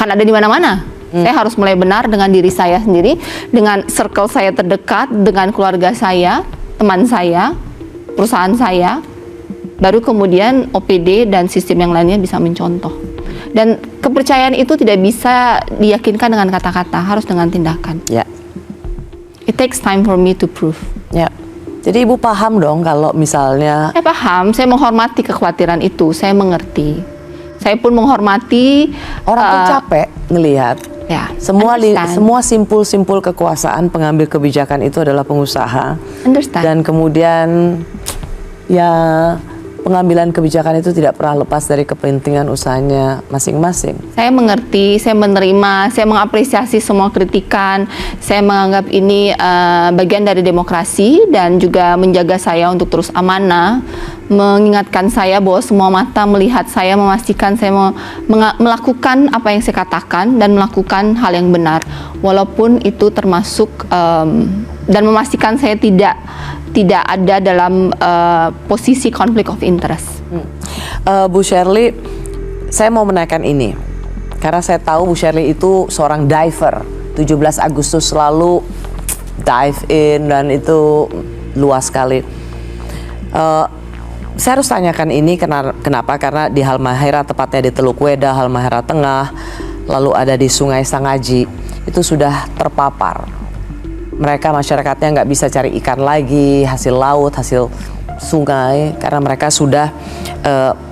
ada di mana-mana. Saya harus mulai benar dengan diri saya sendiri, dengan circle saya terdekat, dengan keluarga saya, teman saya, perusahaan saya, baru kemudian OPD dan sistem yang lainnya bisa mencontoh. Dan kepercayaan itu tidak bisa diyakinkan dengan kata-kata, harus dengan tindakan. Ya. It takes time for me to prove. Ya. Jadi ibu paham dong kalau misalnya... Saya paham, saya menghormati kekhawatiran itu, saya mengerti. Saya pun menghormati... Orang pun capek ngelihat. Ya, semua simpul-simpul kekuasaan pengambil kebijakan itu adalah pengusaha. Understand. Dan kemudian ya pengambilan kebijakan itu tidak pernah lepas dari kepentingan usahanya masing-masing. Saya mengerti, saya menerima, saya mengapresiasi semua kritikan. Saya menganggap ini bagian dari demokrasi dan juga menjaga saya untuk terus amanah, mengingatkan saya bahwa semua mata melihat saya, memastikan saya melakukan apa yang saya katakan dan melakukan hal yang benar, walaupun itu termasuk dan memastikan saya tidak ada dalam posisi konflik of interest. Bu Shirley, saya mau menanyakan ini karena saya tahu Bu Shirley itu seorang diver. 17 Agustus lalu dive in dan itu luas sekali. Saya harus tanyakan ini kenapa? Karena di Halmahera, tepatnya di Teluk Weda, Halmahera Tengah, lalu ada di Sungai Sangaji, itu sudah terpapar. Mereka masyarakatnya nggak bisa cari ikan lagi, hasil laut, hasil sungai, karena mereka sudah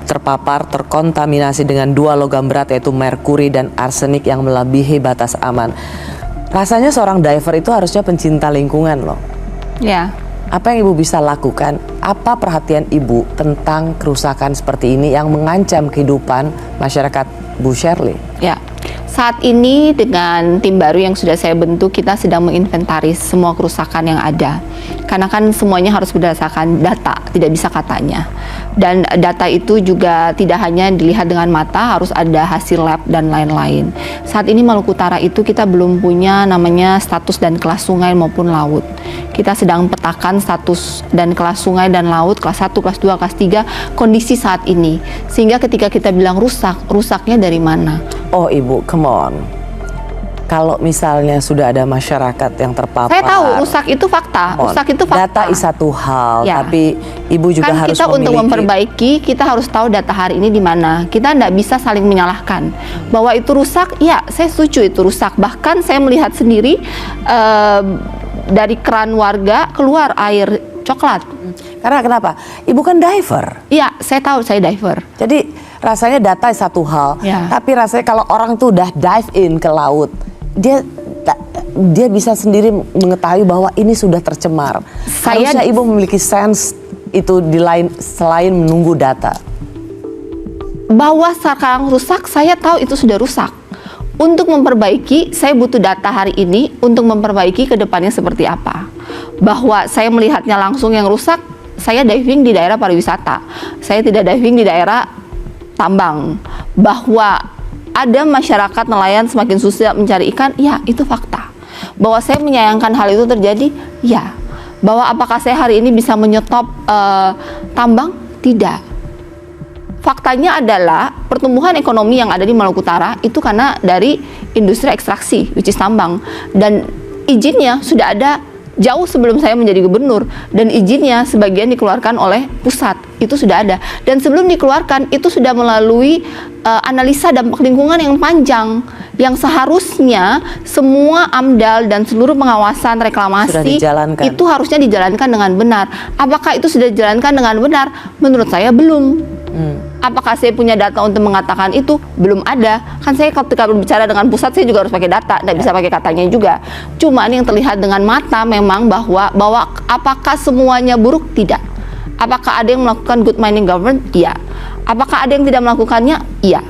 terpapar, terkontaminasi dengan 2 logam berat, yaitu merkuri dan arsenik yang melebihi batas aman. Rasanya seorang diver itu harusnya pencinta lingkungan loh. Ya. Apa yang ibu bisa lakukan? Apa perhatian ibu tentang kerusakan seperti ini yang mengancam kehidupan masyarakat Bu Shirley? Ya. Saat ini dengan tim baru yang sudah saya bentuk, kita sedang menginventaris semua kerusakan yang ada. Karena kan semuanya harus berdasarkan data, tidak bisa katanya. Dan data itu juga tidak hanya dilihat dengan mata, harus ada hasil lab dan lain-lain. Saat ini Maluku Utara itu kita belum punya namanya status dan kelas sungai maupun laut. Kita sedang petakan status dan kelas sungai dan laut, kelas 1, kelas 2, kelas 3, kondisi saat ini. Sehingga ketika kita bilang rusak, rusaknya dari mana? Oh ibu, come on. Kalau misalnya sudah ada masyarakat yang terpapar. Saya tahu rusak itu fakta. Rusak itu fakta. Data is satu hal, Ya. tapi ibu juga Kan harus kita memiliki. untuk memperbaiki, kita harus tahu data hari ini di mana. Kita tidak bisa saling menyalahkan. Bahwa itu rusak, ya saya setuju itu rusak. Bahkan saya melihat sendiri dari keran warga keluar air coklat. Karena kenapa? Ibu kan diver. Iya, saya tahu saya diver. Jadi rasanya data satu hal, Ya. tapi rasanya kalau orang tuh udah dive in ke laut, dia bisa sendiri mengetahui bahwa ini sudah tercemar. Harusnya ibu memiliki sense itu selain menunggu data. Bahwa sekarang rusak, saya tahu itu sudah rusak. Untuk memperbaiki, saya butuh data hari ini untuk memperbaiki ke depannya seperti apa. Bahwa saya melihatnya langsung yang rusak, saya diving di daerah pariwisata. Saya tidak diving di daerah tambang. Bahwa ada masyarakat nelayan semakin susah mencari ikan, ya itu fakta. Bahwa saya menyayangkan hal itu terjadi, ya. Bahwa apakah saya hari ini bisa menyetop tambang? Tidak. faktanya adalah pertumbuhan ekonomi yang ada di Maluku Utara itu karena dari industri ekstraksi, which is tambang, dan izinnya sudah ada jauh sebelum saya menjadi gubernur, dan izinnya sebagian dikeluarkan oleh pusat, itu sudah ada, dan sebelum dikeluarkan itu sudah melalui analisa dampak lingkungan yang panjang, yang seharusnya semua AMDAL dan seluruh pengawasan reklamasi itu harusnya dijalankan dengan benar. Apakah itu sudah dijalankan dengan benar? Menurut saya belum. Apakah saya punya data untuk mengatakan itu? Belum ada. Kan saya ketika berbicara dengan pusat, saya juga harus pakai data, nggak bisa pakai katanya juga. Cuman yang terlihat dengan mata memang bahwa apakah semuanya buruk? Tidak. Apakah ada yang melakukan good mining governance? Iya. Apakah ada yang tidak melakukannya? Iya.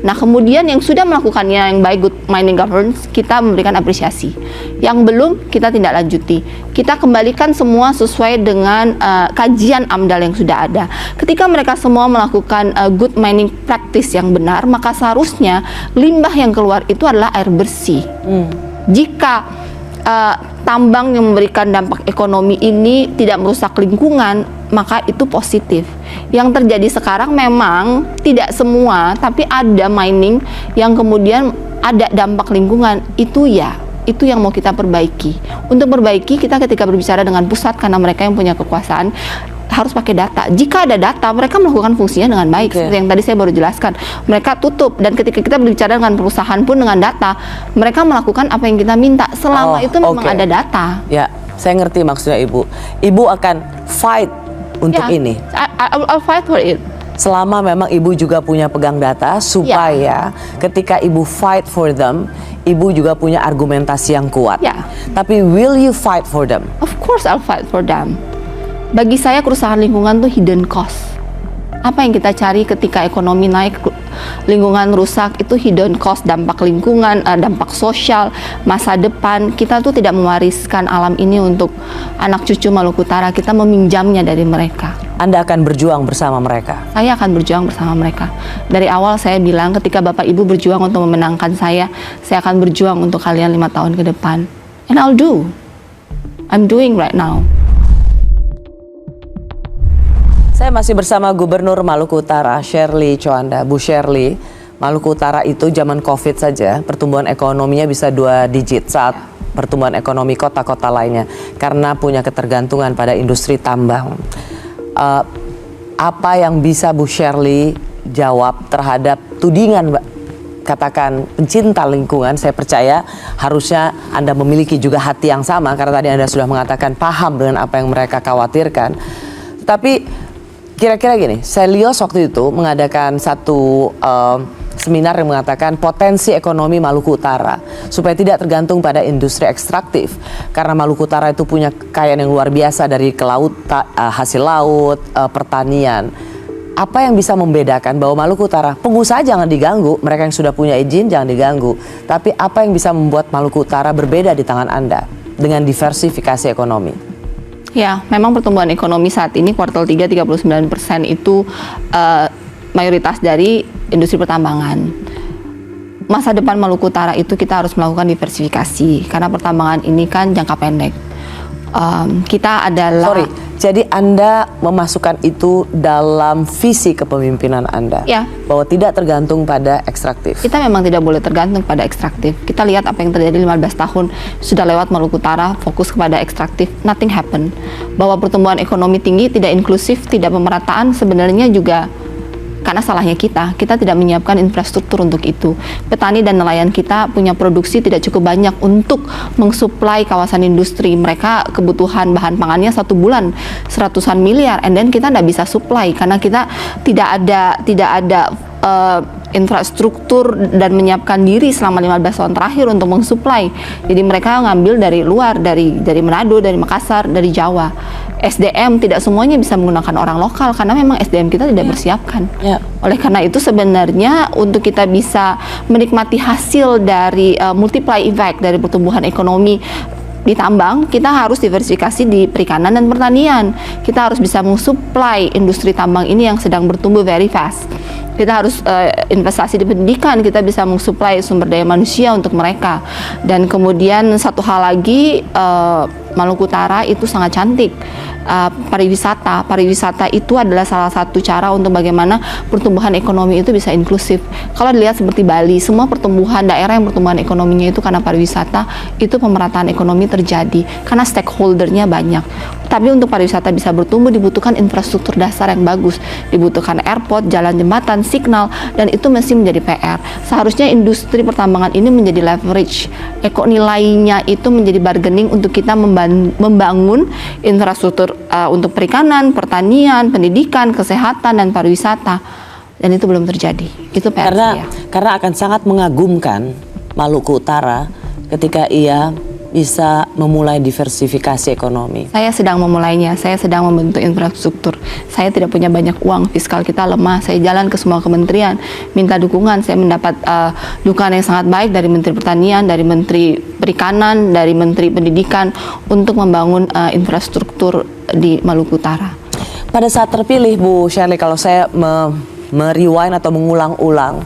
Nah, kemudian yang sudah melakukannya yang baik good mining governance, kita memberikan apresiasi. Yang belum, kita tidak lanjuti. Kita kembalikan semua sesuai dengan kajian AMDAL yang sudah ada. Ketika mereka semua melakukan good mining practice yang benar, maka seharusnya limbah yang keluar itu adalah air bersih. Jika tambang yang memberikan dampak ekonomi ini tidak merusak lingkungan, maka itu positif. Yang terjadi sekarang memang tidak semua, tapi ada mining yang kemudian ada dampak lingkungan, itu yang mau kita perbaiki. Untuk perbaiki, kita ketika berbicara dengan pusat, karena mereka yang punya kekuasaan, harus pakai data. Jika ada data, mereka melakukan fungsinya dengan baik. Seperti yang tadi saya baru jelaskan, mereka tutup, dan ketika kita berbicara dengan perusahaan pun dengan data, mereka melakukan apa yang kita minta selama itu memang ada data. Ya, saya ngerti maksudnya Ibu. Ibu akan fight untuk ini. I'll fight for it. Selama memang Ibu juga punya pegang data, supaya ketika Ibu fight for them, Ibu juga punya argumentasi yang kuat. Tapi will you fight for them? Of course I'll fight for them. Bagi saya kerusakan lingkungan itu hidden cost. Apa yang kita cari ketika ekonomi naik, lingkungan rusak, itu hidden cost, dampak lingkungan, dampak sosial, masa depan. Kita tuh tidak mewariskan alam ini untuk anak cucu Maluku Utara, kita meminjamnya dari mereka. Anda akan berjuang bersama mereka? Saya akan berjuang bersama mereka. Dari awal saya bilang, ketika Bapak Ibu berjuang untuk memenangkan saya akan berjuang untuk kalian 5 tahun ke depan. And I'll do. I'm doing right now. Saya masih bersama Gubernur Maluku Utara, Sherly Coanda. Bu Sherly, Maluku Utara itu zaman COVID saja pertumbuhan ekonominya bisa 2 digit saat pertumbuhan ekonomi kota-kota lainnya karena punya ketergantungan pada industri tambang. Apa yang bisa Bu Sherly jawab terhadap tudingan, katakan pencinta lingkungan? Saya percaya harusnya Anda memiliki juga hati yang sama, karena tadi Anda sudah mengatakan paham dengan apa yang mereka khawatirkan. Tapi kira-kira gini, Selios waktu itu mengadakan satu seminar yang mengatakan potensi ekonomi Maluku Utara supaya tidak tergantung pada industri ekstraktif, karena Maluku Utara itu punya kekayaan yang luar biasa dari hasil laut, pertanian. Apa yang bisa membedakan bahwa Maluku Utara, pengusaha jangan diganggu, mereka yang sudah punya izin jangan diganggu, tapi apa yang bisa membuat Maluku Utara berbeda di tangan Anda dengan diversifikasi ekonomi? Ya, memang pertumbuhan ekonomi saat ini kuartal 3 39% itu mayoritas dari industri pertambangan. Masa depan Maluku Utara itu kita harus melakukan diversifikasi karena pertambangan ini kan jangka pendek. Kita adalah jadi Anda memasukkan itu dalam visi kepemimpinan Anda, bahwa tidak tergantung pada ekstraktif. Kita memang tidak boleh tergantung pada ekstraktif. Kita lihat apa yang terjadi 15 tahun sudah lewat Maluku Utara, fokus kepada ekstraktif, nothing happen. Bahwa pertumbuhan ekonomi tinggi, tidak inklusif, tidak pemerataan, sebenarnya juga karena salahnya kita tidak menyiapkan infrastruktur untuk itu. Petani dan nelayan kita punya produksi tidak cukup banyak untuk mensuplai kawasan industri. Mereka kebutuhan bahan pangannya 1 bulan 100-an miliar, and then kita tidak bisa supply karena kita tidak ada infrastruktur dan menyiapkan diri selama 15 tahun terakhir untuk mensuplai. Jadi mereka ngambil dari luar, dari Manado, dari Makassar, dari Jawa. SDM tidak semuanya bisa menggunakan orang lokal karena memang SDM kita tidak bersiapkan. Oleh karena itu sebenarnya untuk kita bisa menikmati hasil dari multiply effect dari pertumbuhan ekonomi di tambang, kita harus diversifikasi di perikanan dan pertanian. Kita harus bisa mensuplai industri tambang ini yang sedang bertumbuh very fast. Kita harus investasi di pendidikan, kita bisa mensuplai sumber daya manusia untuk mereka. Dan kemudian satu hal lagi, Maluku Utara itu sangat cantik. pariwisata. Pariwisata itu adalah salah satu cara untuk bagaimana pertumbuhan ekonomi itu bisa inklusif. Kalau dilihat seperti Bali, semua pertumbuhan daerah yang pertumbuhan ekonominya itu karena pariwisata, itu pemerataan ekonomi terjadi karena stakeholdernya banyak. Tapi untuk pariwisata bisa bertumbuh dibutuhkan infrastruktur dasar yang bagus, dibutuhkan airport, jalan jembatan, signal, dan itu mesti menjadi PR. Seharusnya industri pertambangan ini menjadi leverage, nilainya itu menjadi bargaining untuk kita membangun infrastruktur untuk perikanan, pertanian, pendidikan, kesehatan, dan pariwisata. Dan itu belum terjadi. Itu PR saya. Karena akan sangat mengagumkan Maluku Utara ketika ia bisa memulai diversifikasi ekonomi. Saya sedang memulainya, saya sedang membentuk infrastruktur. Saya tidak punya banyak uang, fiskal kita lemah. Saya jalan ke semua kementerian, minta dukungan. Saya mendapat dukungan yang sangat baik dari Menteri Pertanian, dari Menteri Perikanan, dari Menteri Pendidikan untuk membangun infrastruktur di Maluku Utara. Pada saat terpilih, Bu Shirley, kalau saya merewind atau mengulang-ulang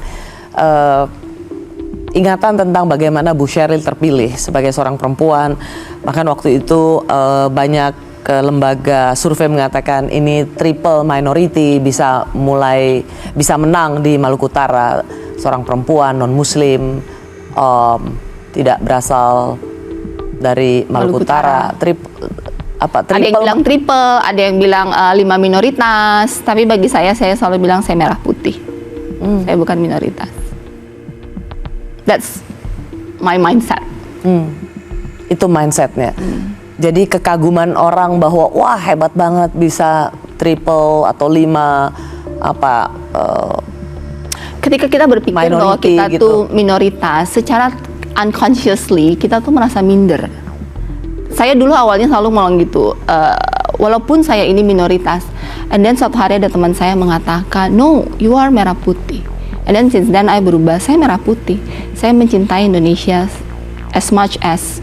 ingatan tentang bagaimana Bu Shirley terpilih sebagai seorang perempuan, bahkan waktu itu banyak lembaga survei mengatakan ini triple minority bisa menang di Maluku Utara, seorang perempuan non Muslim, tidak berasal dari Maluku Utara. Ada yang bilang triple, ada yang bilang 5 minoritas, tapi bagi saya selalu bilang saya merah putih. Saya bukan minoritas. That's my mindset. Itu mindsetnya. Jadi kekaguman orang bahwa wah hebat banget bisa triple atau 5 ketika kita berpikir bahwa kita tuh minoritas, secara unconsciously kita tuh merasa minder. Saya dulu awalnya selalu ngomong gitu, walaupun saya ini minoritas, and then suatu hari ada teman saya mengatakan, no, you are merah putih. And then since then I berubah, saya merah putih. Saya mencintai Indonesia as much as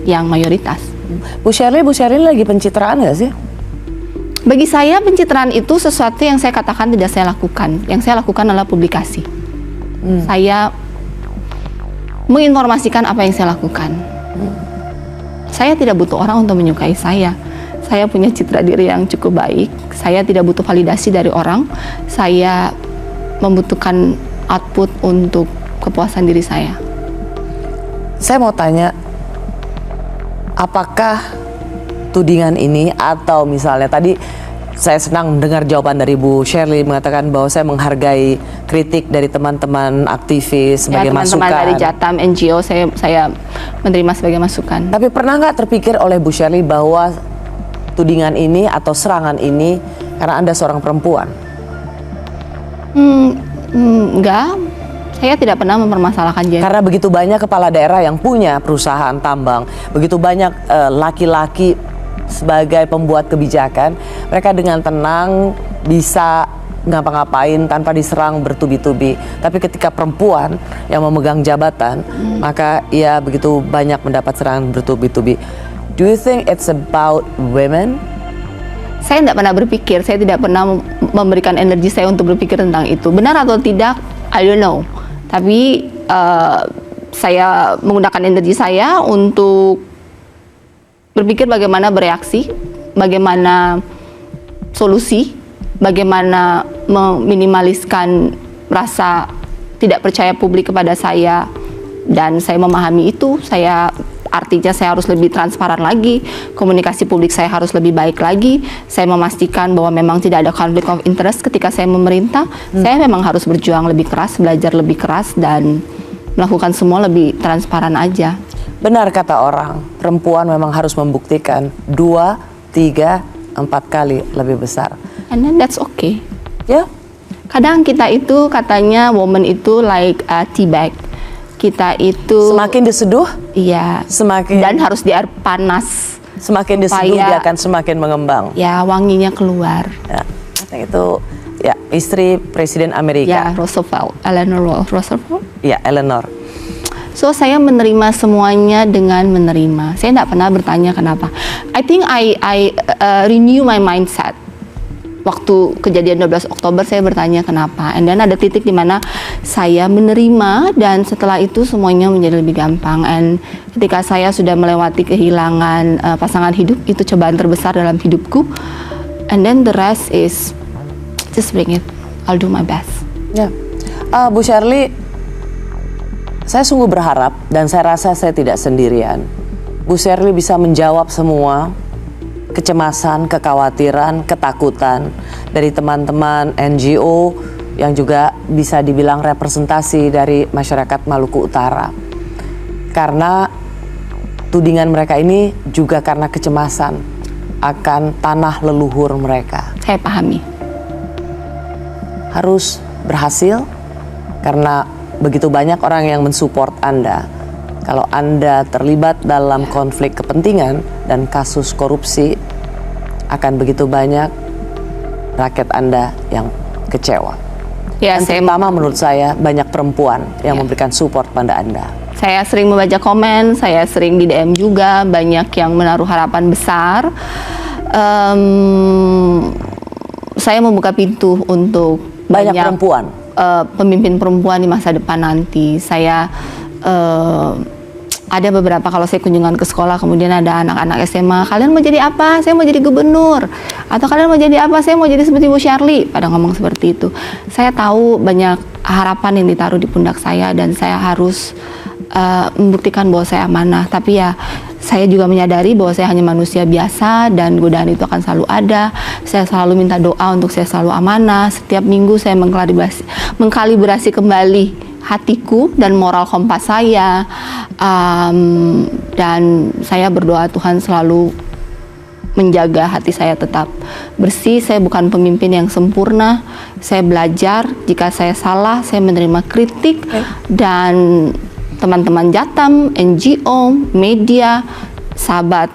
yang mayoritas. Bu Shirley lagi pencitraan nggak sih? Bagi saya pencitraan itu sesuatu yang saya katakan tidak saya lakukan. Yang saya lakukan adalah publikasi. Saya menginformasikan apa yang saya lakukan. Saya tidak butuh orang untuk menyukai saya. Saya punya citra diri yang cukup baik. Saya tidak butuh validasi dari orang. Saya membutuhkan output untuk kepuasan diri saya. Saya mau tanya, apakah tudingan ini atau misalnya tadi saya senang mendengar jawaban dari Bu Shirley mengatakan bahwa saya menghargai kritik dari teman-teman aktivis sebagai masukan. Teman-teman dari Jatam NGO saya menerima sebagai masukan. Tapi pernah nggak terpikir oleh Bu Shirley bahwa tudingan ini atau serangan ini karena Anda seorang perempuan? Enggak, saya tidak pernah mempermasalahkan gender. Karena begitu banyak kepala daerah yang punya perusahaan tambang, begitu banyak laki-laki sebagai pembuat kebijakan, mereka dengan tenang bisa ngapa-ngapain tanpa diserang bertubi-tubi. Tapi ketika perempuan yang memegang jabatan, maka ia begitu banyak mendapat serangan bertubi-tubi. Do you think it's about women? Saya tidak pernah berpikir, saya tidak pernah memberikan energi saya untuk berpikir tentang itu. Benar atau tidak, I don't know. Tapi saya menggunakan energi saya untuk berpikir bagaimana bereaksi, bagaimana solusi, bagaimana meminimaliskan rasa tidak percaya publik kepada saya. Dan saya memahami itu, artinya saya harus lebih transparan lagi, komunikasi publik saya harus lebih baik lagi. Saya memastikan bahwa memang tidak ada conflict of interest ketika saya memerintah. Saya memang harus berjuang lebih keras, belajar lebih keras, dan melakukan semua lebih transparan aja. Benar kata orang, perempuan memang harus membuktikan 2, 3, 4 kali lebih besar. And then that's okay. Ya. Kadang kita itu katanya woman itu like a tea bag. Kita itu semakin diseduh, iya, semakin, dan harus di air panas. Semakin diseduh dia akan semakin mengembang. Ya, wanginya keluar. Ya, itu ya istri Presiden Amerika. Ya, Roosevelt, Eleanor Roosevelt. Ya, Eleanor. So saya menerima semuanya dengan menerima. Saya tidak pernah bertanya kenapa. I think I renew my mindset. waktu kejadian 12 Oktober saya bertanya kenapa. And then ada titik di mana saya menerima dan setelah itu semuanya menjadi lebih gampang. And ketika saya sudah melewati kehilangan pasangan hidup, itu cobaan terbesar dalam hidupku. And then the rest is just bring it. I'll do my best. Ya, Bu Shirley, saya sungguh berharap dan saya rasa saya tidak sendirian. Bu Shirley bisa menjawab semua kecemasan, kekhawatiran, ketakutan dari teman-teman NGO yang juga bisa dibilang representasi dari masyarakat Maluku Utara. Karena tudingan mereka ini juga karena kecemasan akan tanah leluhur mereka. Saya pahami. Harus berhasil karena begitu banyak orang yang mensupport Anda. Kalau Anda terlibat dalam konflik kepentingan dan kasus korupsi, akan begitu banyak rakyat Anda yang kecewa. Ya, Dan terutama menurut saya banyak perempuan yang memberikan support pada Anda. Saya sering membaca komen, saya sering di DM juga, banyak yang menaruh harapan besar. Saya membuka pintu untuk banyak perempuan, pemimpin perempuan di masa depan nanti. Saya ada beberapa kalau saya kunjungan ke sekolah, kemudian ada anak-anak SMA, kalian mau jadi apa? Saya mau jadi gubernur. Atau kalian mau jadi apa? Saya mau jadi seperti Bu Shirley. Pada ngomong seperti itu. Saya tahu banyak harapan yang ditaruh di pundak saya dan saya harus membuktikan bahwa saya amanah. Tapi ya saya juga menyadari bahwa saya hanya manusia biasa dan godaan itu akan selalu ada. Saya selalu minta doa untuk saya selalu amanah. Setiap minggu saya mengkalibrasi kembali hatiku dan moral kompas saya, dan saya berdoa Tuhan selalu menjaga hati saya tetap bersih. Saya bukan pemimpin yang sempurna. Saya belajar, jika saya salah saya menerima kritik. Dan teman-teman Jatam, NGO, media, sahabat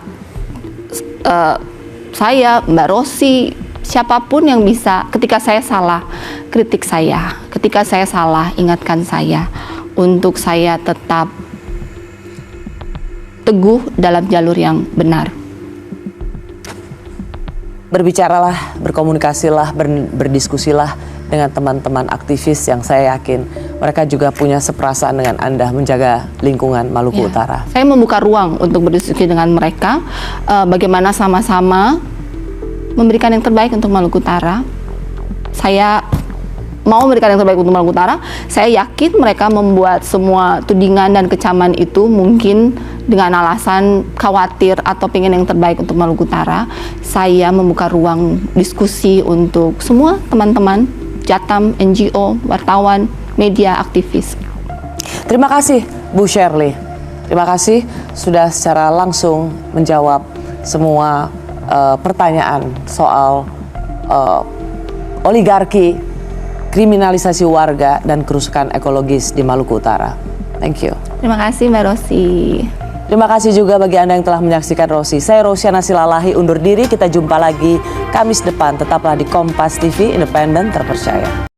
saya, Mbak Rosi, siapapun yang bisa, ketika saya salah, kritik saya. Ketika saya salah, ingatkan saya untuk saya tetap teguh dalam jalur yang benar. Berbicaralah, berkomunikasilah, berdiskusilah dengan teman-teman aktivis yang saya yakin mereka juga punya seperasaan dengan Anda menjaga lingkungan Maluku Utara. Saya membuka ruang untuk berdiskusi dengan mereka, bagaimana sama-sama memberikan yang terbaik untuk Maluku Utara. Saya mau memberikan yang terbaik untuk Maluku Utara. Saya yakin mereka membuat semua tudingan dan kecaman itu mungkin dengan alasan khawatir atau pengen yang terbaik untuk Maluku Utara. Saya membuka ruang diskusi untuk semua teman-teman Jatam, NGO, wartawan, media, aktivis. Terima kasih Bu Shirley. Terima kasih sudah secara langsung menjawab semua pertanyaan soal oligarki, kriminalisasi warga, dan kerusakan ekologis di Maluku Utara. Thank you. Terima kasih Mbak Rosi. Terima kasih juga bagi Anda yang telah menyaksikan Rosi. Saya Rosyana Silalahi undur diri. Kita jumpa lagi Kamis depan. Tetaplah di Kompas TV, independen, terpercaya.